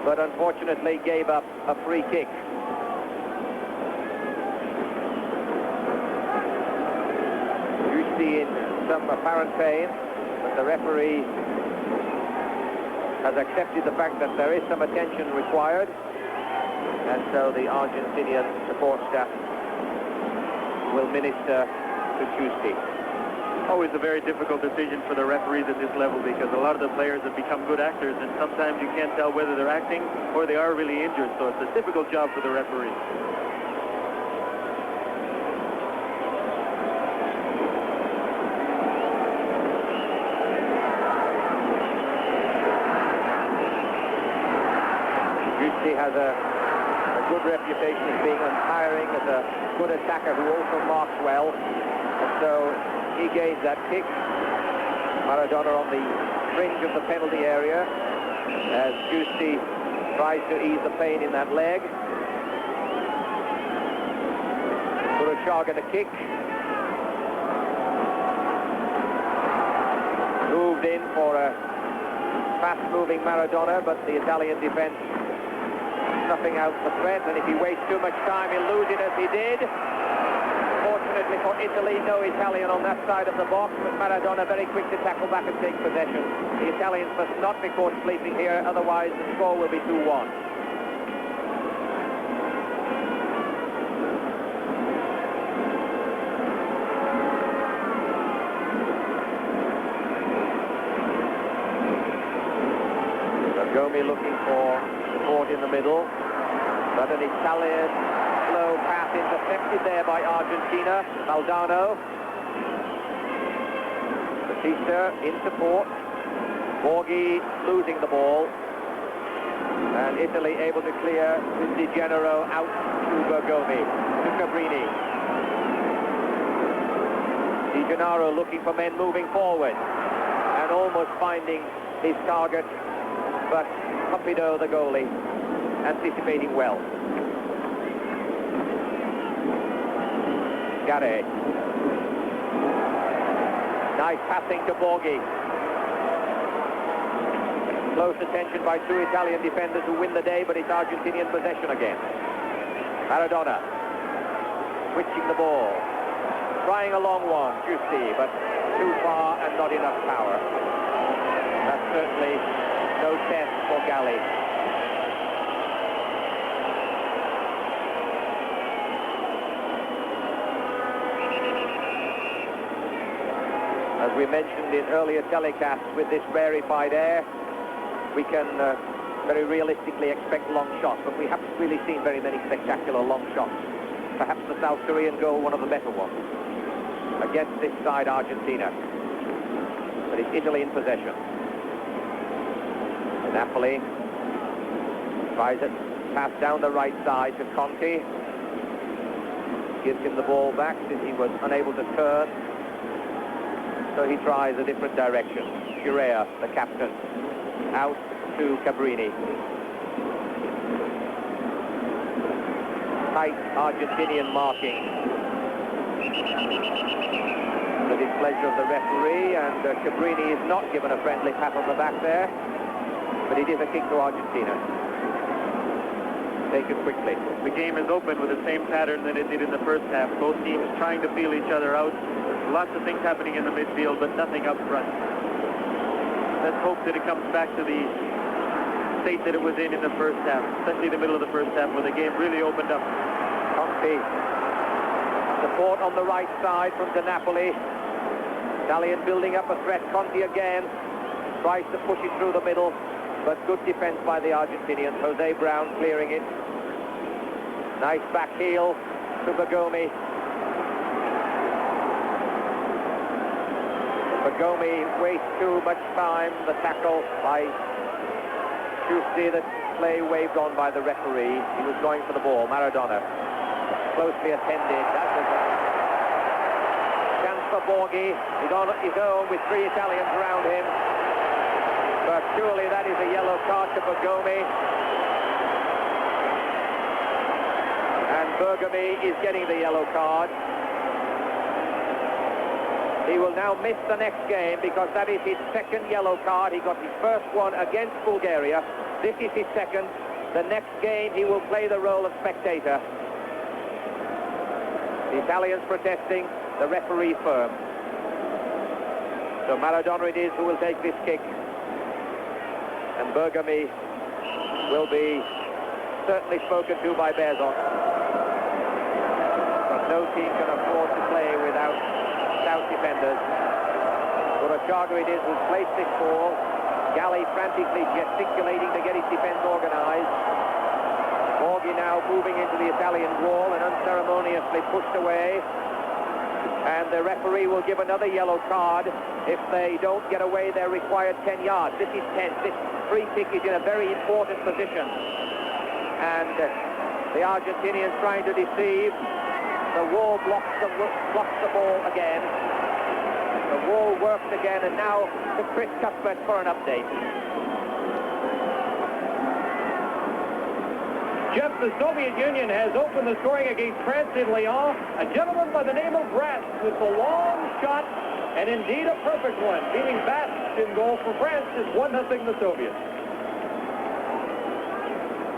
but unfortunately gave up a free kick. Giusti in some apparent pain, but the referee has accepted the fact that there is some attention required, and so the Argentinian support staff will minister to Giusti. Always a very difficult decision for the referees at this level, because a lot of the players have become good actors, and sometimes you can't tell whether they're acting or they are really injured, so it's a difficult job for the referee. Giusti has a good reputation as being untiring, as a good attacker who also marks well, and so he gains that kick. Maradona on the fringe of the penalty area as Giusti tries to ease the pain in that leg. Burruchaga the kick. Moved in for a fast-moving Maradona, but the Italian defense snuffing out the threat, and if he wastes too much time, he'll lose it as he did. Fortunately for Italy, no Italian on that side of the box, but Maradona very quick to tackle back and take possession. The Italians must not be caught sleeping here, otherwise the score will be 2-1. Gomi looking for support in the middle, but an Italian slow pass intercepted there by Argentina. Maldano. Batista in support. Borghi losing the ball. And Italy able to clear with Di Gennaro out to Bergomi. To Cabrini. Di Gennaro looking for men moving forward. And almost finding his target. But Campido, the goalie, anticipating well. Gare. Nice passing to Borghi. Close attention by two Italian defenders who win the day, but it's Argentinian possession again. Maradona. Switching the ball. Trying a long one, Giusti, but too far and not enough power. That's certainly no test for Galli. As we mentioned in earlier telecasts, with this rarefied air, we can very realistically expect long shots, but we haven't really seen very many spectacular long shots. Perhaps the South Korean goal, one of the better ones. Against this side, Argentina. But it's Italy in possession. Napoli tries it, pass down the right side to Conti. Gives him the ball back since he was unable to turn. So he tries a different direction. Chirea, the captain, out to Cabrini. Tight Argentinian marking. The displeasure of the referee, and Cabrini is not given a friendly pat on the back there. But it is a kick to Argentina. Taken quickly. The game is open with the same pattern that it did in the first half. Both teams trying to feel each other out. There's lots of things happening in the midfield, but nothing up front. Let's hope that it comes back to the state that it was in the first half, especially the middle of the first half, where the game really opened up. Conti. Support on the right side from De Napoli. Italian building up a threat. Conti again. Tries to push it through the middle. But good defense by the Argentinians. Jose Brown clearing it. Nice back heel to Bergomi. Bergomi wastes too much time. The tackle by Tuesday, the play waved on by the referee. He was going for the ball. Maradona closely attended. That was a chance for Borghi. He's on his own with three Italians around him. But surely that is a yellow card to Bergomi. And Bergomi is getting the yellow card. He will now miss the next game because that is his second yellow card. He got his first one against Bulgaria. This is his second. The next game he will play the role of spectator. The Italians protesting, the referee firm. So Maradona it is who will take this kick. And Bergomi will be certainly spoken to by Berzon. But no team can afford to play without stout defenders. Urachaga it is who's placed this ball. Galli frantically gesticulating to get his defense organized. Borghi now moving into the Italian wall and unceremoniously pushed away. And the referee will give another yellow card if they don't get away their required 10 yards. This is tense. This free kick is in a very important position. And the Argentinians trying to deceive. The wall blocks the ball again. The wall works again, and now to Chris Cuthbert for an update. Jeff, the Soviet Union has opened the scoring against France in Lyon. A gentleman by the name of Rast with a long shot, and indeed a perfect one, beating Bast in goal for France. It's 1-0 the Soviets.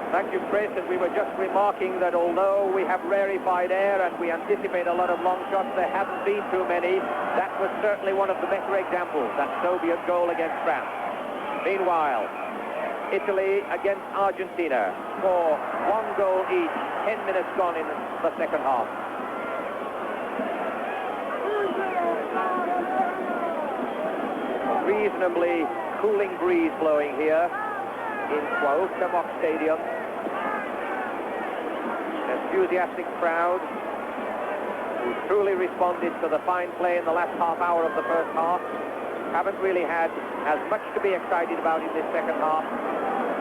Thank you, Chris. And we were just remarking that although we have rarefied air and we anticipate a lot of long shots, there haven't been too many. That was certainly one of the better examples, that Soviet goal against France. Meanwhile, Italy against Argentina. Score 1 goal each. 10 minutes gone in the second half. A reasonably cooling breeze blowing here in Cuauhtémoc Stadium. Enthusiastic crowd who truly responded to the fine play in the last half hour of the first half. Haven't really had as much to be excited about in this second half,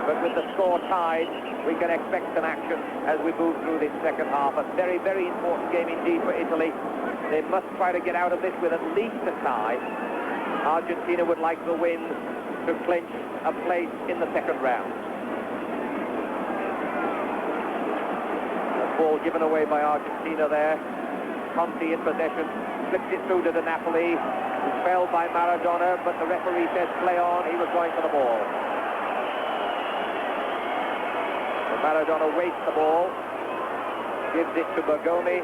but with the score tied, we can expect some action as we move through this second half. A very, very important game indeed for Italy. They must try to get out of this with at least a tie. Argentina would like the win to clinch a place in the second round. The ball given away by Argentina there. Conti in possession, flips it through to the Napoli, who fell by Maradona, but the referee says play on. He was going for the ball. So Maradona wastes the ball, gives it to Bergomi.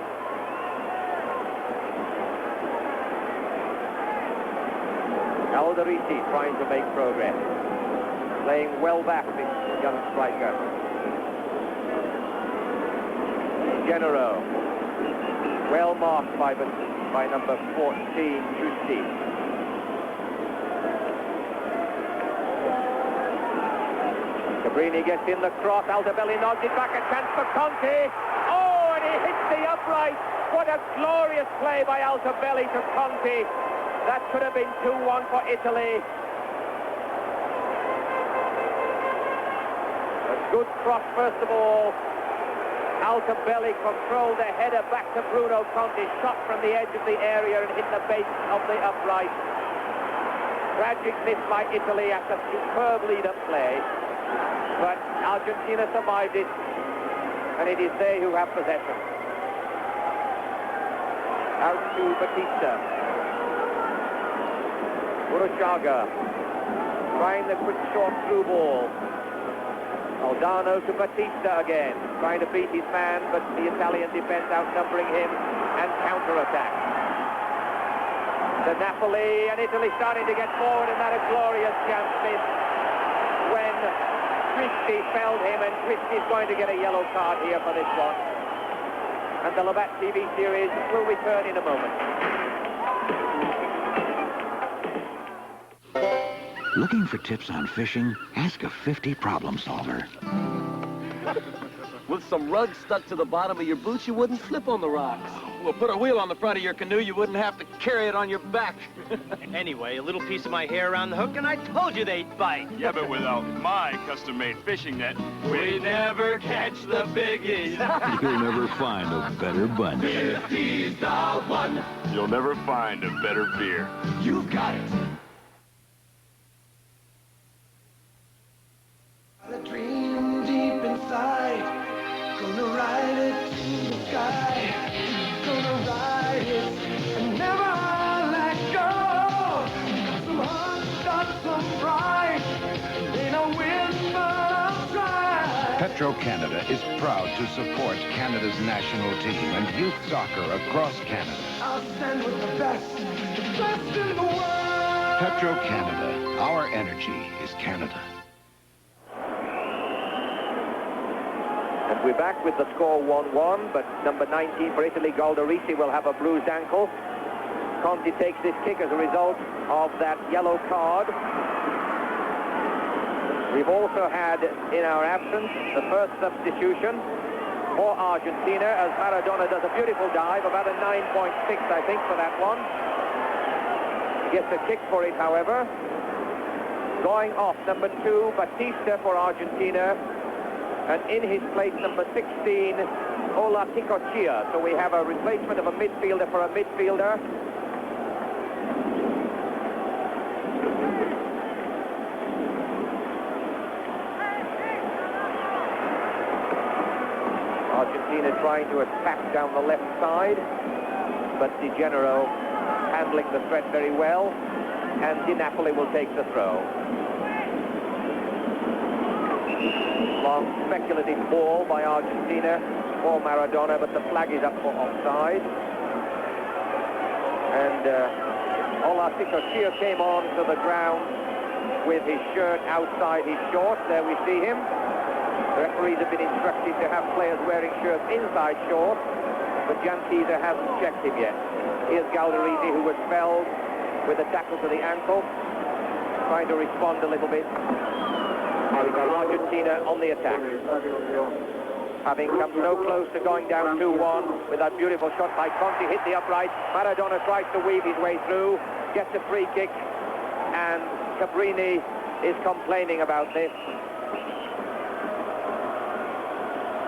Alderete trying to make progress, playing well back, this young striker. Genero, well marked by number 14, Giusti. Cabrini gets in the cross, Altobelli nods it back, a chance for Conti. Oh, and he hits the upright. What a glorious play by Altobelli to Conti. That could have been 2-1 for Italy. A good cross, first of all. Altobelli controlled the header back to Bruno Conti, shot from the edge of the area and hit the base of the upright. Tragic miss by Italy after superb lead-up play. But Argentina survived it, and it is they who have possession. Out to Batista. Urachaga trying the quick short through ball. Aldano to Batista again, trying to beat his man, but the Italian defense outnumbering him and counter-attack. The Napoli, and Italy starting to get forward, and that a glorious chance missed when Christie felled him, and Christie's going to get a yellow card here for this one. And the Labatt TV series will return in a moment. Looking for tips on fishing? Ask a 50 problem solver. With some rug stuck to the bottom of your boots, you wouldn't slip on the rocks. Well, put a wheel on the front of your canoe, you wouldn't have to carry it on your back. Anyway, a little piece of my hair around the hook, and I told you they'd bite. Yeah, but without my custom-made fishing net, We never catch the biggies. You'll never find a better bunch. 50's the one. you'll never find a better beer. You've got it. A dream deep inside. Gonna ride it to the sky. Gonna ride it and never let go. Some hard, got some pride. Ain't no win, but I'll try. Petro-Canada is proud to support Canada's national team and youth soccer across Canada. I'll stand with the best in the world. Petro-Canada, our energy is Canada. And we're back with the score 1-1, but number 19 for Italy, Galdarisi, will have a bruised ankle. Conti takes this kick as a result of that yellow card. We've also had, in our absence, the first substitution for Argentina, as Maradona does a beautiful dive, about a 9.6, I think, for that one. He gets a kick for it, however. Going off, number 2, Batista for Argentina. And in his place, number 16, Ola Ticochia. So we have a replacement of a midfielder for a midfielder. Argentina trying to attack down the left side, but Di Gennaro handling the threat very well, and Di Napoli will take the throw. Long speculative ball by Argentina for Maradona, but the flag is up for offside. And Ola Ticochia came on to the ground with his shirt outside his shorts. There we see him. The referees have been instructed to have players wearing shirts inside shorts, but Gianchisa hasn't checked him yet. Here's Galdarisi, who was felled with a tackle to the ankle, trying to respond a little bit. We've got Argentina on the attack. Having come so close to going down 2-1 with that beautiful shot by Conti, hit the upright. Maradona tries to weave his way through, gets a free kick, and Cabrini is complaining about this.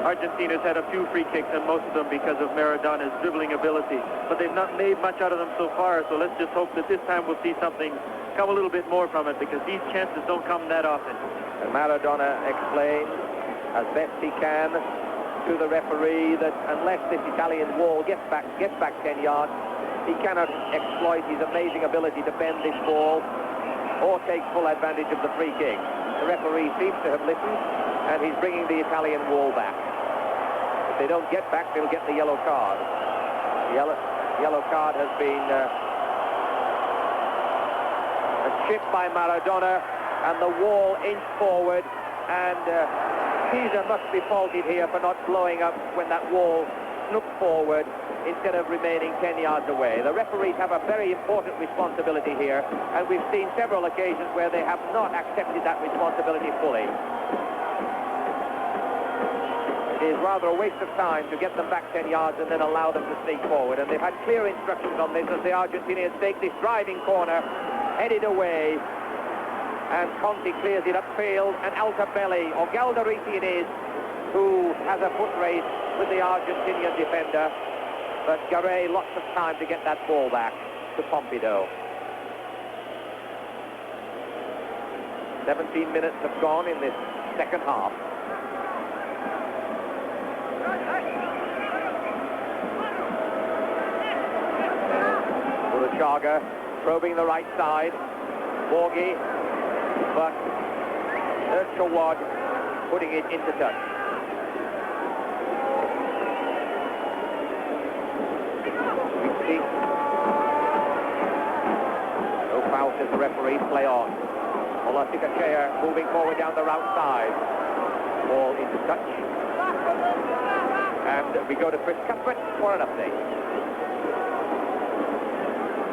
Argentina's had a few free kicks, and most of them because of Maradona's dribbling ability. But they've not made much out of them so far, so let's just hope that this time we'll see something come a little bit more from it, because these chances don't come that often. And Maradona explains, as best he can, to the referee that unless this Italian wall gets back 10 yards, he cannot exploit his amazing ability to bend this ball or take full advantage of the free kick. The referee seems to have listened, and he's bringing the Italian wall back. If they don't get back, they'll get the yellow card. The yellow card has been a chip by Maradona, and the wall inched forward, and Caesar must be faulted here for not blowing up when that wall snooked forward instead of remaining 10 yards away. The referees have a very important responsibility here, and we've seen several occasions where they have not accepted that responsibility fully. It is rather a waste of time to get them back 10 yards and then allow them to sneak forward, and they've had clear instructions on this as the Argentinians take this driving corner, headed away, and Conti clears it upfield, and Altobelli, or Galdarisi it is, who has a foot race with the Argentinian defender, but Garay lots of time to get that ball back to Pompidou. 17 minutes have gone in this second half. Chaga probing the right side. Borghi, but Chawad putting it into touch. We see no foul, says the referee. Play on. Ola Ticochia moving forward down the right side. Ball into touch. And we go to Chris Cuthbert for an update.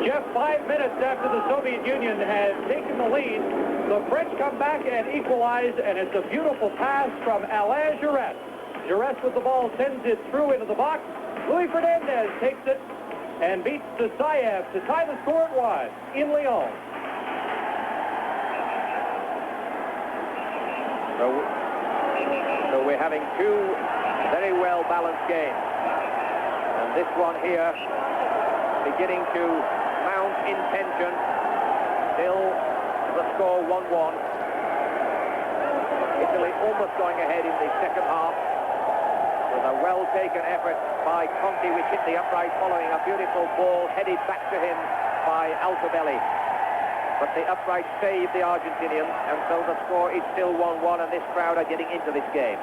Jeff, 5 minutes after the Soviet Union has taken the lead, the French come back and equalize, and it's a beautiful pass from Alain Giresse. Jerez with the ball sends it through into the box. Luis Fernandez takes it and beats Zasayev to tie the score at 1 in Lyon. So we're having two very well-balanced games. And this one here beginning to mount in tension. Still the score 1-1. Italy almost going ahead in the second half with a well-taken effort by Conti, which hit the upright following a beautiful ball headed back to him by Altobelli. But the upright saved the Argentinians, and so the score is still 1-1, and this crowd are getting into this game.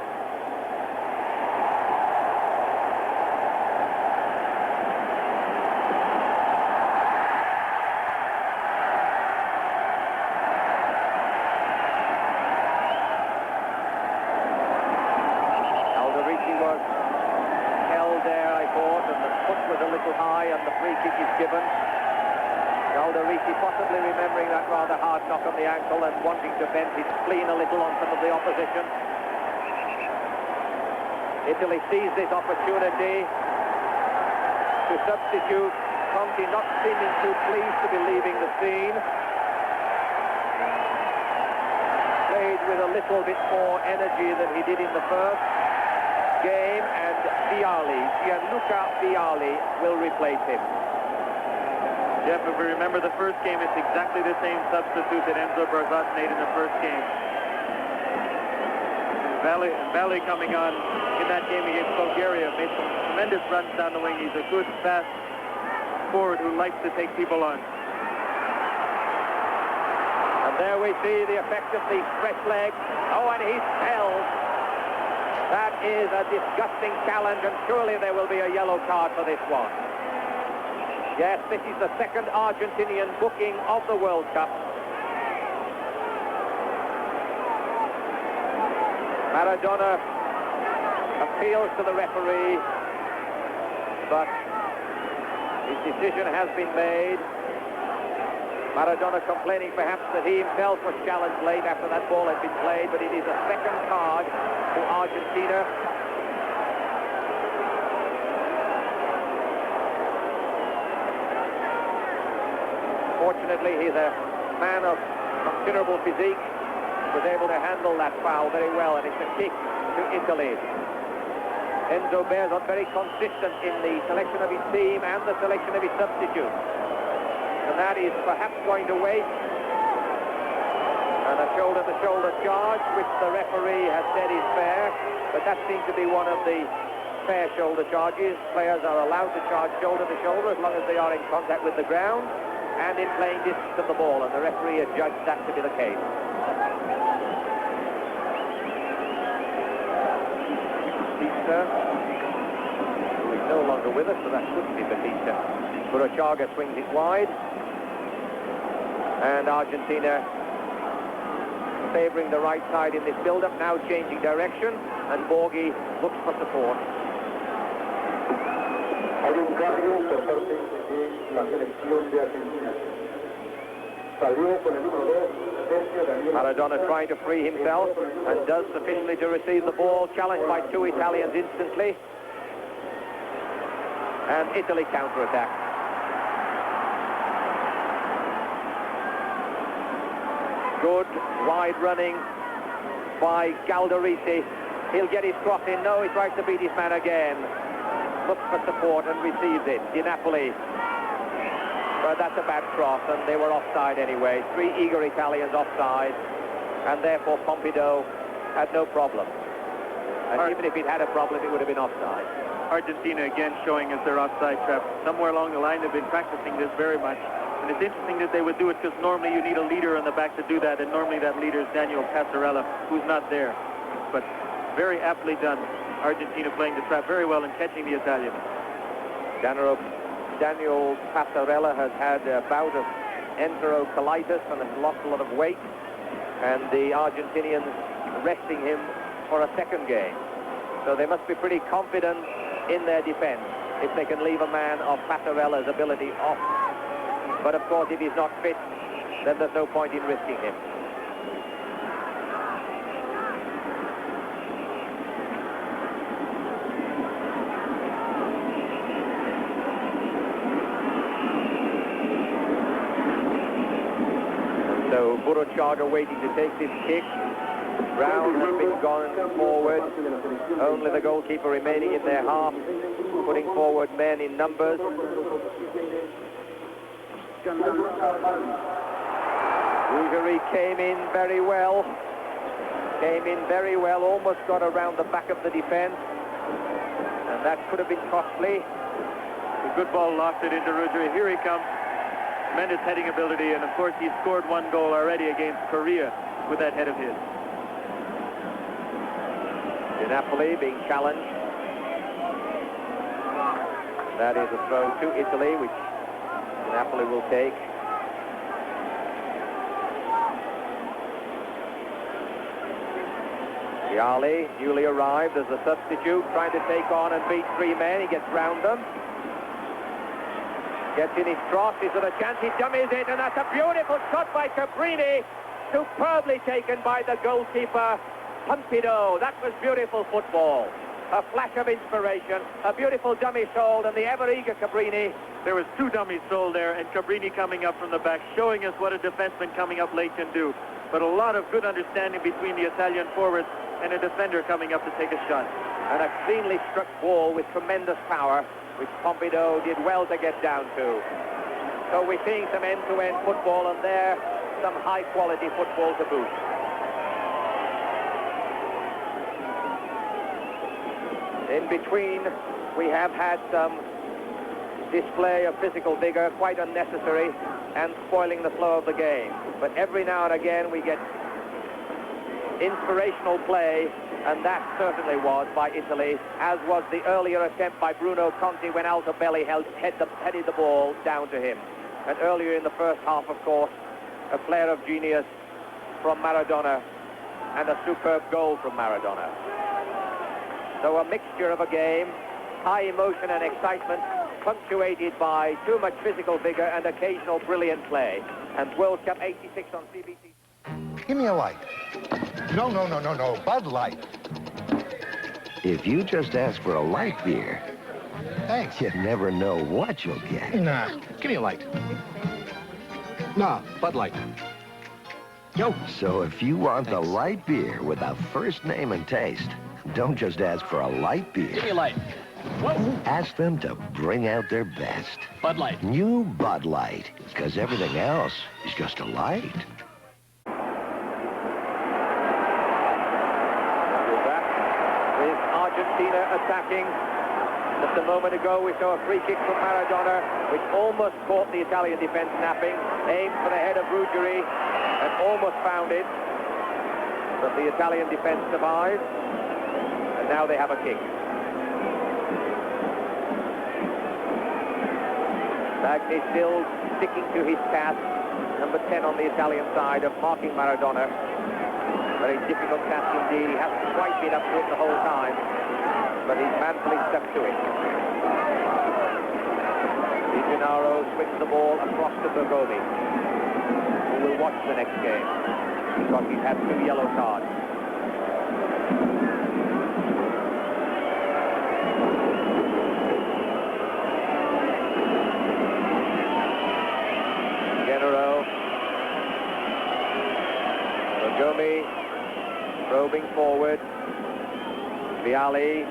Alderici was held there, I thought, and the foot was a little high, and the free kick is given. Alderici possibly remembering that rather hard knock on the ankle and wanting to vent his spleen a little on some of the opposition. Italy sees this opportunity to substitute. Conti not seeming too pleased to be leaving the scene. Played with a little bit more energy than he did in the first game, and Gianluca Vialli will replace him. Jeff, if we remember the first game, it's exactly the same substitute that Enzo Barzat made in the first game. Vialli coming on in that game against Bulgaria made some tremendous runs down the wing. He's a good, fast forward who likes to take people on. And there we see the effect of the fresh leg. Oh, and he's held. That is a disgusting challenge, and surely there will be a yellow card for this one. Yes, this is the second Argentinian booking of the World Cup. Maradona appeals to the referee, but his decision has been made. Maradona complaining perhaps that he himself was challenged late after that ball had been played, but it is a second card for Argentina. Fortunately, he's a man of considerable physique, was able to handle that foul very well, and it's a kick to Italy. Enzo Bearzot very consistent in the selection of his team and the selection of his substitutes. And that is perhaps going to wait. And a shoulder-to-shoulder charge, which the referee has said is fair, but that seems to be one of the fair shoulder charges. Players are allowed to charge shoulder-to-shoulder as long as they are in contact with the ground and in playing distance of the ball, and the referee has judged that to be the case. Batista, who is no longer with us, so that couldn't be Batista. Burruchaga swings it wide, and Argentina favouring the right side in this build-up, now changing direction, and Borghi looks for support. Hay un cambio por parte de la selección de Argentina. Salió con el número 2, Sergio Daniel. Maradona trying to free himself and does sufficiently to receive the ball, challenged by two Italians instantly. And Italy counter-attack. Good wide running by Galdarisi. He'll get his cross in. No, he tries to beat his man again. Looks for support and receives it. Di Napoli. But that's a bad cross, and they were offside anyway. Three eager Italians offside, and therefore Pompidou had no problem. And even if he'd had a problem, it would have been offside. Argentina again showing us their offside trap. Somewhere along the line, they've been practicing this very much. And it's interesting that they would do it because normally you need a leader in the back to do that, and normally that leader is Daniel Passarella, who's not there. But very aptly done. Argentina playing the trap very well and catching the Italian. Daniel Passarella has had a bout of enterocolitis and has lost a lot of weight, and the Argentinians resting him for a second game. So they must be pretty confident in their defense if they can leave a man of Passarella's ability off. But of course, if he's not fit, then there's no point in risking him. Burruchaga waiting to take this kick. Brown has been gone forward. Only the goalkeeper remaining in their half, putting forward men in numbers. Rougerie came in very well. Almost got around the back of the defense. And that could have been costly. A good ball locked it into Rougerie. Here he comes. Tremendous heading ability, and of course he's scored one goal already against Korea with that head of his. Di Napoli being challenged. That is a throw to Italy, which Di Napoli will take. Vialli, newly arrived as a substitute, trying to take on and beat three men. He gets round them. Gets in his cross, he's got a chance, he dummies it, and that's a beautiful shot by Cabrini. Superbly taken by the goalkeeper, Pompidou. That was beautiful football. A flash of inspiration, a beautiful dummy sold, and the ever-eager Cabrini. There was two dummies sold there, and Cabrini coming up from the back, showing us what a defenseman coming up late can do. But a lot of good understanding between the Italian forwards and a defender coming up to take a shot. And a cleanly struck ball with tremendous power, which Pompidou did well to get down to. So we're seeing some end-to-end football, and there, some high-quality football to boot. In between, we have had some display of physical vigor, quite unnecessary, and spoiling the flow of the game. But every now and again, we get inspirational play, and that certainly was by Italy, as was the earlier attempt by Bruno Conti when Altobelli headed the ball down to him. And earlier in the first half, of course, a flare of genius from Maradona and a superb goal from Maradona. So a mixture of a game, high emotion and excitement, punctuated by too much physical vigor and occasional brilliant play. And World Cup 86 on CBC. Give me a light. No, Bud Light. If you just ask for a light beer, Thanks. you never know what you'll get. Nah, give me a light. Nah, Bud Light. Yo. So if you want the light beer with a first name and taste, don't just ask for a light beer. Give me a light. Whoa. Ask them to bring out their best. Bud Light. New Bud Light, because everything else is just a light. Argentina attacking. Just a moment ago we saw a free kick from Maradona, which almost caught the Italian defense napping. Aimed for the head of Rougerie and almost found it. But the Italian defense survived. And now they have a kick. Bagni still sticking to his task, number 10 on the Italian side, of marking Maradona. Very difficult task indeed. He hasn't quite been up to it the whole time, but he's manfully stuck to it. Di Gennaro swings the ball across to Bergomi, who will watch the next game because he's had 2 yellow cards. Gennaro, Bergomi probing forward. Vialli,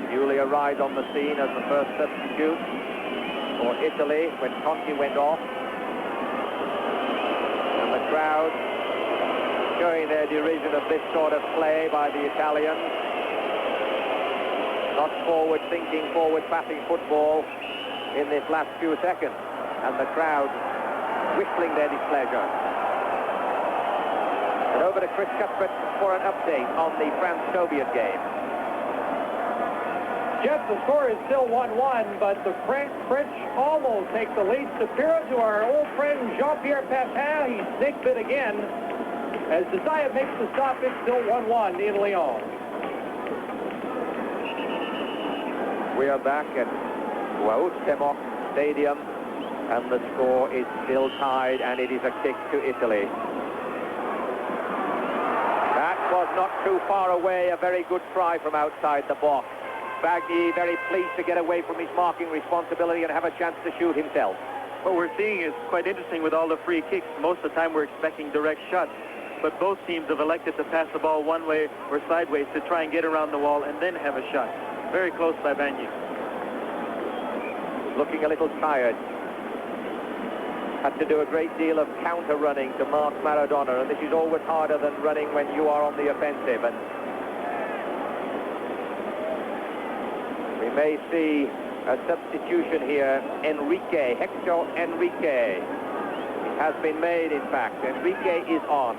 newly arrived on the scene as the first substitute for Italy when Conti went off. And the crowd showing their derision of this sort of play by the Italians. Not forward-thinking, forward-passing football in this last few seconds. And the crowd whistling their displeasure. And over to Chris Cuthbert for an update on the France-Soviet game. Jeff, the score is still 1-1, but the French almost take the lead. Superior to our old friend Jean-Pierre Papin. He snicked it again. As Desaya makes the stoppage, still 1-1 in Lyon. We are back at Cuauhtémoc Stadium, and the score is still tied, and it is a kick to Italy. That was not too far away, a very good try from outside the box. Bagni very pleased to get away from his marking responsibility and have a chance to shoot himself. What we're seeing is quite interesting with all the free kicks. Most of the time we're expecting direct shots, but both teams have elected to pass the ball one way or sideways to try and get around the wall and then have a shot. Very close by Bagni. Looking a little tired. Had to do a great deal of counter running to mark Maradona, and this is always harder than running when you are on the offensive. And we may see a substitution here. Enrique, Hector Enrique. It has been made, in fact. Enrique is on.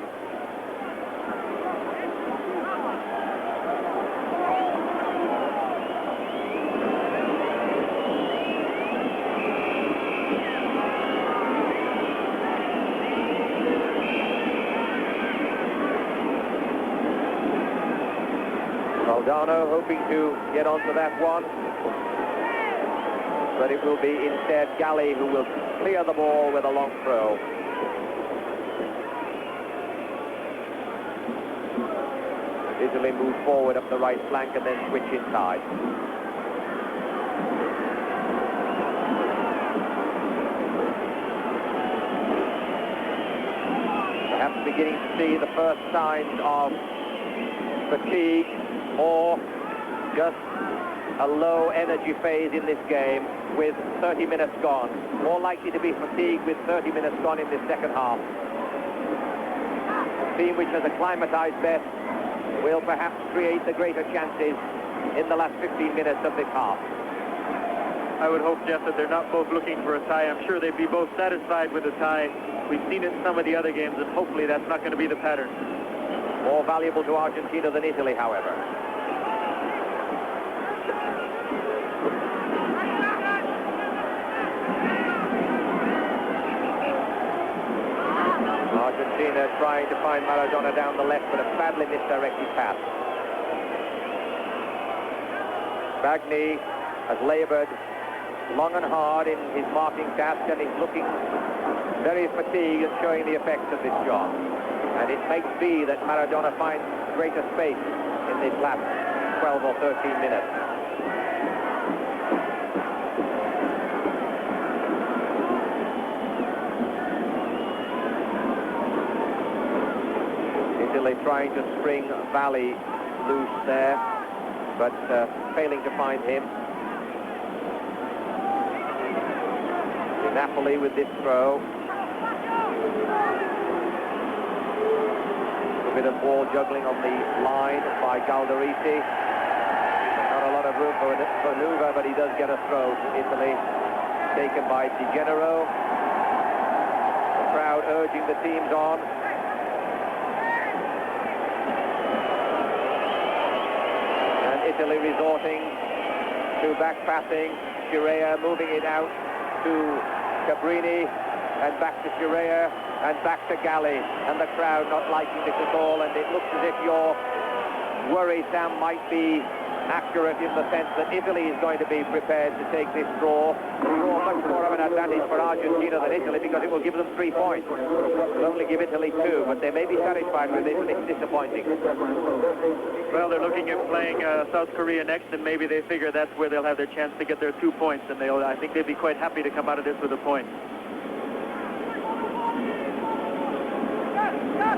Valdano hoping to get onto that one, but it will be instead Galli who will clear the ball with a long throw. Italy move forward up the right flank and then switch inside. Perhaps beginning to see the first signs of fatigue, or just a low energy phase in this game with 30 minutes gone. More likely to be fatigue with 30 minutes gone in this second half. The team which has acclimatized best will perhaps create the greater chances in the last 15 minutes of this half. I would hope, Jeff, that they're not both looking for a tie. I'm sure they'd be both satisfied with a tie. We've seen it in some of the other games, and hopefully that's not going to be the pattern. More valuable to Argentina than Italy, however. Argentina trying to find Maradona down the left, but a badly misdirected pass. Bagni has labored long and hard in his marking task, and he's looking very fatigued and showing the effects of this job. And it may be that Maradona finds greater space in this last 12 or 13 minutes. Italy trying to spring Valli loose there, but failing to find him. Napoli with this throw. A bit of ball juggling on the line by Galdarisi. Not a lot of room for maneuver, but he does get a throw to Italy, taken by Di Gennaro. The crowd urging the teams on. And Italy resorting to back passing. Scirea moving it out to Cabrini, and back to Scirea, and back to Galli, and the crowd not liking this at all, and it looks as if your worry, Sam, might be accurate in the sense that Italy is going to be prepared to take this draw. Much more of an advantage for Argentina than Italy, because it will give them 3 points. It will only give Italy 2, but they may be satisfied with this, and it's disappointing. Well, they're looking at playing South Korea next, and maybe they figure that's where they'll have their chance to get their 2 points, and I think they'd be quite happy to come out of this with a point.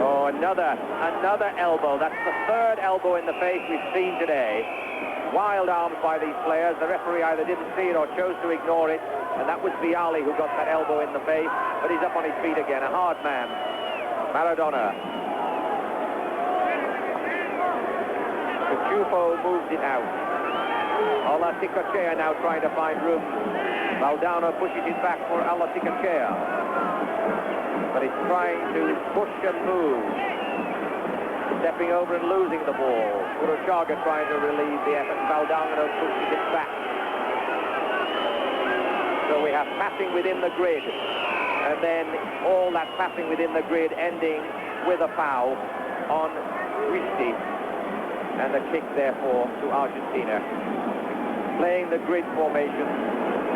Oh, another elbow. That's the third elbow in the face we've seen today. Wild arms by these players. The referee either didn't see it or chose to ignore it, and that was Vialli who got that elbow in the face, but he's up on his feet again. A hard man. Maradona. Cucufo moves it out. Alaticachea now trying to find room. Valdano pushes it back for Alaticachea, but he's trying to push and move. Stepping over and losing the ball. Uruchaga trying to relieve the effort. Valdano pushes it back. So we have passing within the grid, and then all that passing within the grid ending with a foul on Cristi, and a kick therefore to Argentina. Playing the grid formation,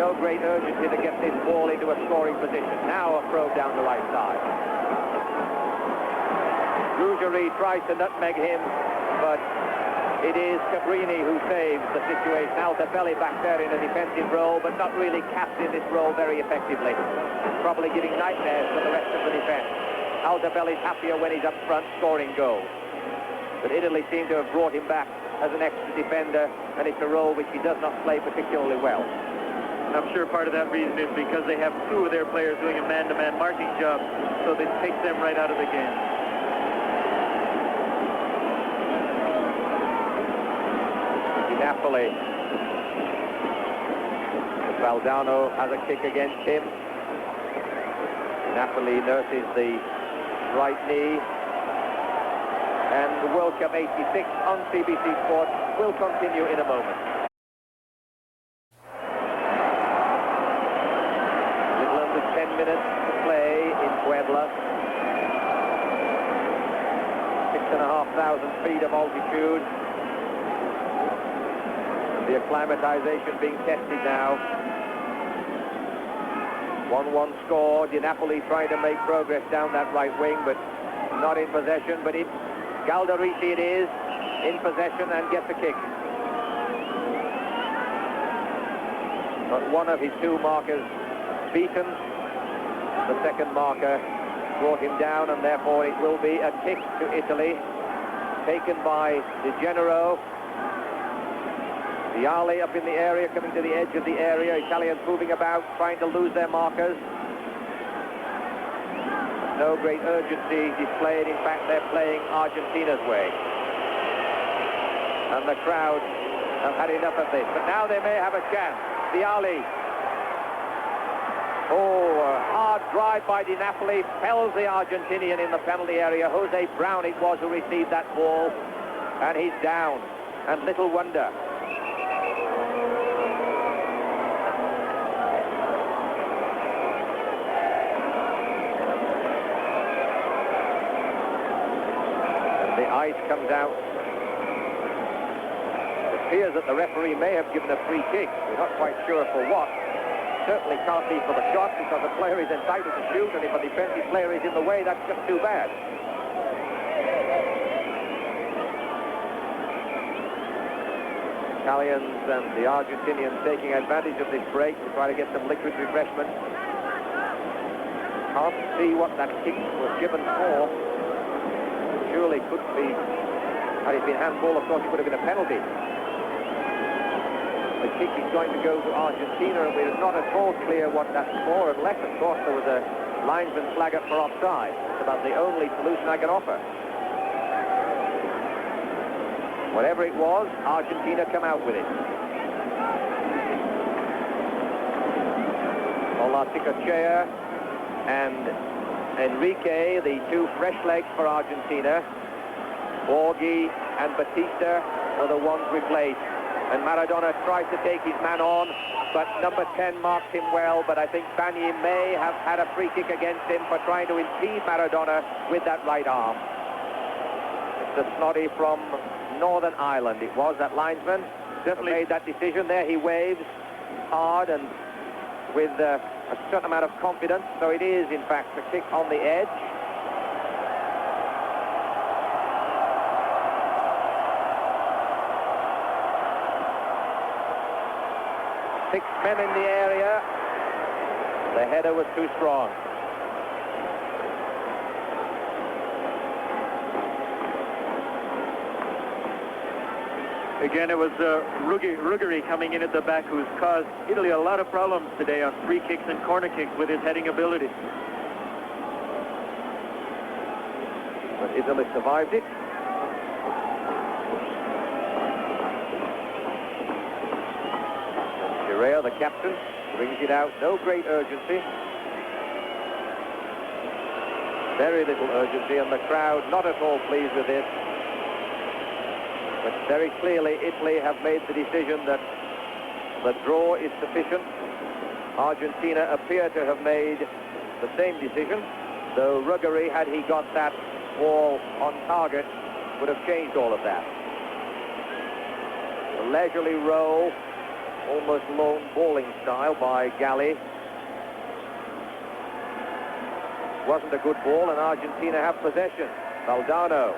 no great urgency to get this ball into a scoring position. Now a probe down the right side. Rougerie tries to nutmeg him, but It is Cabrini who saves the situation. Altobelli back there in a defensive role, but not really cast in this role very effectively. Probably giving nightmares to the rest of the defense. Altobelli's happier when he's up front scoring goals. But Italy seem to have brought him back as an extra defender, and it's a role which he does not play particularly well. I'm sure part of that reason is because they have two of their players doing a man-to-man marking job, so this takes them right out of the game. Napoli. Valdano has a kick against him. Napoli nurses the right knee. And the World Cup 86 on CBC Sports will continue in a moment. A little under 10 minutes to play in Puebla. 6,500 feet of altitude. The acclimatization being tested now. 1-1 score. Di Napoli trying to make progress down that right wing, but not in possession. But it's Galdariti it is, in possession and gets a kick. But one of his two markers beaten. The second marker brought him down, and therefore it will be a kick to Italy, taken by De Genero. Vialli up in the area, coming to the edge of the area. Italians moving about, trying to lose their markers. No great urgency displayed. In fact, they're playing Argentina's way. And the crowd have had enough of this. But now they may have a chance. Vialli. Oh, a hard drive by Di Napoli. Fells the Argentinian in the penalty area. Jose Brown it was who received that ball. And he's down. And little wonder. Ice comes out. It appears that the referee may have given a free kick. We're not quite sure for what. Certainly can't be for the shot, because the player is entitled to shoot, and if a defensive player is in the way, that's just too bad. Italians and the Argentinians taking advantage of this break to try to get some liquid refreshment. Can't see what that kick was given for. Surely could be, had it been handball, of course it would have been a penalty. The kick is going to go to Argentina, and we're not at all clear what that's for, unless, of course, there was a linesman flag up for offside. It's about the only solution I can offer. Whatever it was, Argentina come out with it. Olaticachea and Enrique, the two fresh legs for Argentina. Borghi and Batista were the ones replaced. And Maradona tried to take his man on, but number 10 marked him well. But I think Bagni may have had a free kick against him for trying to impede Maradona with that right arm. It's the snotty from Northern Ireland. It was that linesman definitely made that decision. There he waves hard and with a certain amount of confidence. So it is, in fact, a kick on the edge. Six men in the area. The header was too strong. Again, it was Ruggeri coming in at the back, who's caused Italy a lot of problems today on free kicks and corner kicks with his heading ability. But Italy survived it. Chirea, the captain, brings it out. No great urgency. Very little urgency, and the crowd not at all pleased with this. But very clearly, Italy have made the decision that the draw is sufficient. Argentina appear to have made the same decision, though Ruggeri, had he got that ball on target, would have changed all of that. A leisurely roll, almost lone balling style by Galli. Wasn't a good ball, and Argentina have possession. Valdano.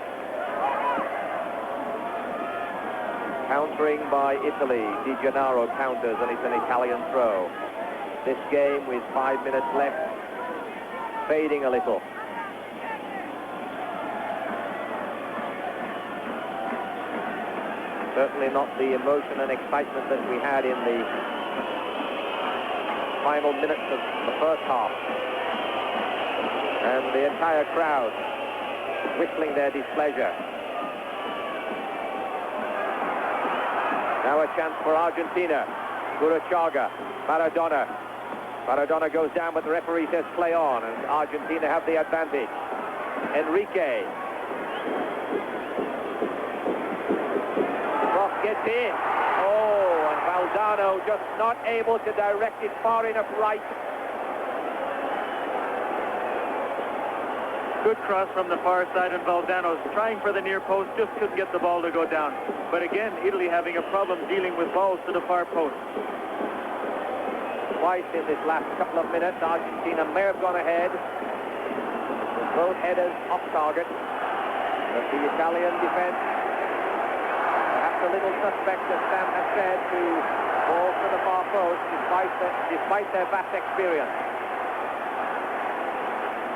Countering by Italy. Di Gennaro counters, and it's an Italian throw. This game, with 5 minutes left, fading a little. Certainly not the emotion and excitement that we had in the final minutes of the first half. And the entire crowd whistling their displeasure. Now a chance for Argentina. Guruchaga, Maradona. Maradona goes down, but the referee says play on, and Argentina have the advantage. Enrique. Cross gets in. Oh, and Valdano just not able to direct it far enough right. Good cross from the far side, and Valdano's trying for the near post, just couldn't get the ball to go down. But again, Italy having a problem dealing with balls to the far post. Twice in this last couple of minutes, Argentina may have gone ahead with both headers off target. But the Italian defense, perhaps a little suspect, as Sam has said, to balls to the far post, despite their vast experience.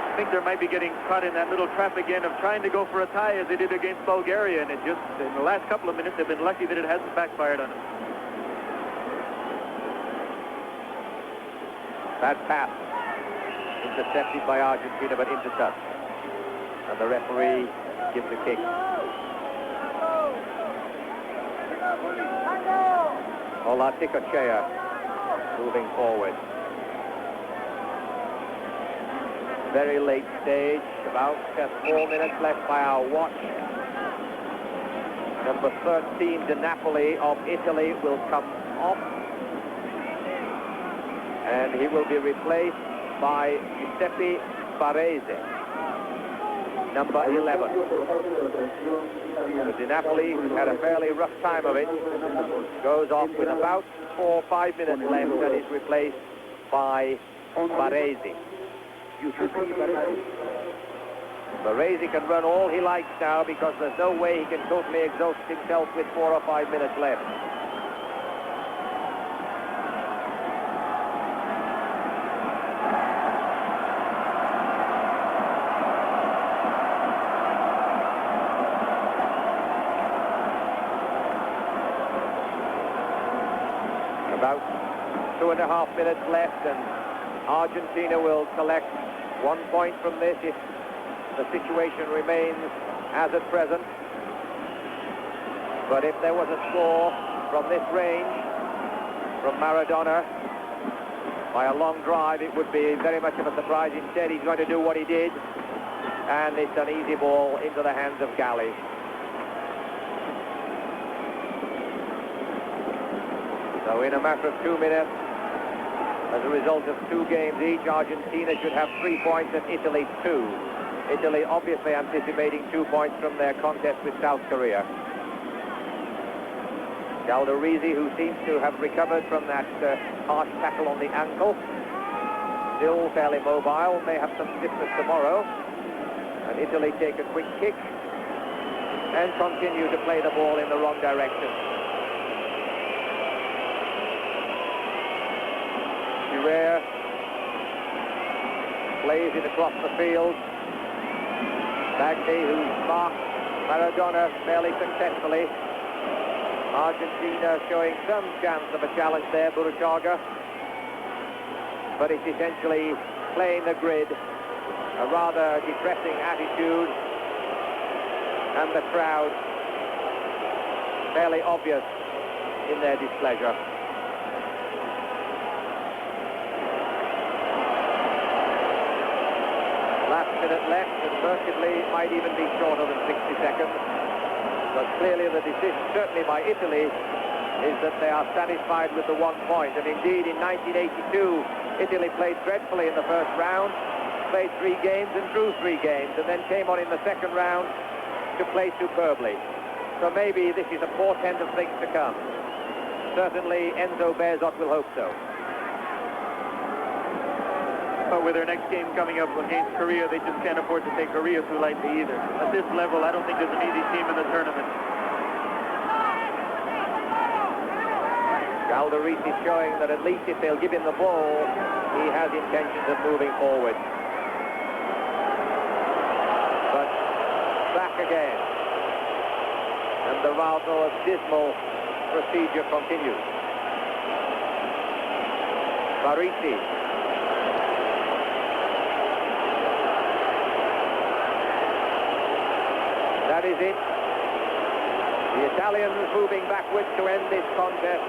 I think they might be getting caught in that little trap again of trying to go for a tie as they did against Bulgaria, and it just, in the last couple of minutes, they've been lucky that it hasn't backfired on them. Bad pass, intercepted by Argentina, but intercepted. And the referee gives a kick. Olatikachea moving forward. Very late stage, about 4 minutes left by our watch. Number 13, De Napoli of Italy, will come off. And he will be replaced by Giuseppe Baresi, number 11. So De Napoli, who had a fairly rough time of it, goes off with about 4 or 5 minutes left and is replaced by Baresi. Baresi can run all he likes now because there's no way he can totally exhaust himself with 4 or 5 minutes left. About 2.5 minutes left, and Argentina will collect 1 point from this if the situation remains as at present. But if there was a score from this range, from Maradona, by a long drive, it would be very much of a surprise. Instead, he's going to do what he did, and it's an easy ball into the hands of Galli. So in a matter of 2 minutes, as a result of 2 games each, Argentina should have 3 points and Italy 2. Italy obviously anticipating 2 points from their contest with South Korea. Galdarese, who seems to have recovered from that harsh tackle on the ankle, still fairly mobile, may have some stiffness tomorrow. And Italy take a quick kick and continue to play the ball in the wrong direction. Rare plays it across the field. Bagni, who marks Maradona fairly successfully. Argentina showing some chance of a challenge there, Guruchaga. But it's essentially playing the grid, a rather depressing attitude, and the crowd fairly obvious in their displeasure. Last minute left, and mercifully might even be shorter than 60 seconds. But clearly the decision, certainly by Italy, is that they are satisfied with the 1 point. And indeed, in 1982, Italy played dreadfully in the first round, played 3 games and drew 3 games, and then came on in the second round to play superbly. So maybe this is a portent of things to come. Certainly Enzo Bearzot will hope so. But with their next game coming up against Korea, they just can't afford to take Korea too lightly either. At this level, I don't think there's an easy team in the tournament. Calderisi showing that at least if they'll give him the ball, he has intentions of moving forward. But back again. And the rather dismal procedure continues. Barisi. That is it. The Italians moving backwards to end this contest.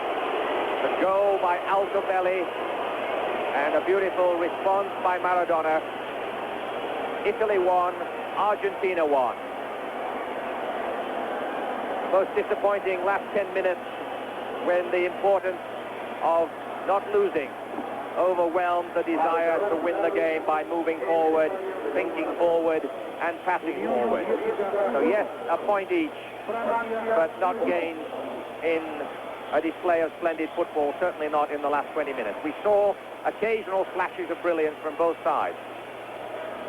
A goal by Altobelli and a beautiful response by Maradona. Italy won, Argentina won. Most disappointing last 10 minutes when the importance of not losing overwhelmed the desire to win the game by moving forward, thinking forward, and passing forward. So yes, a point each, but not gained in a display of splendid football, certainly not in the last 20 minutes. We saw occasional flashes of brilliance from both sides,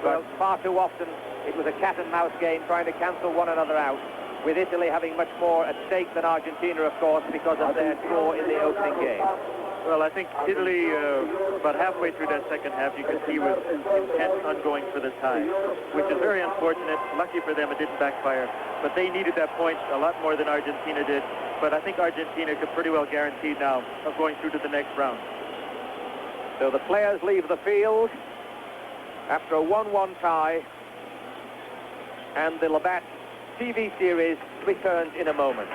but far too often it was a cat-and-mouse game trying to cancel one another out, with Italy having much more at stake than Argentina, of course, because of their draw in the opening game. Well, I think Italy, about halfway through that second half, you could see was intent on going for the tie, which is very unfortunate. Lucky for them, it didn't backfire. But they needed that point a lot more than Argentina did. But I think Argentina could pretty well guarantee now of going through to the next round. So the players leave the field after a 1-1 tie, and the Labatt TV series returns in a moment.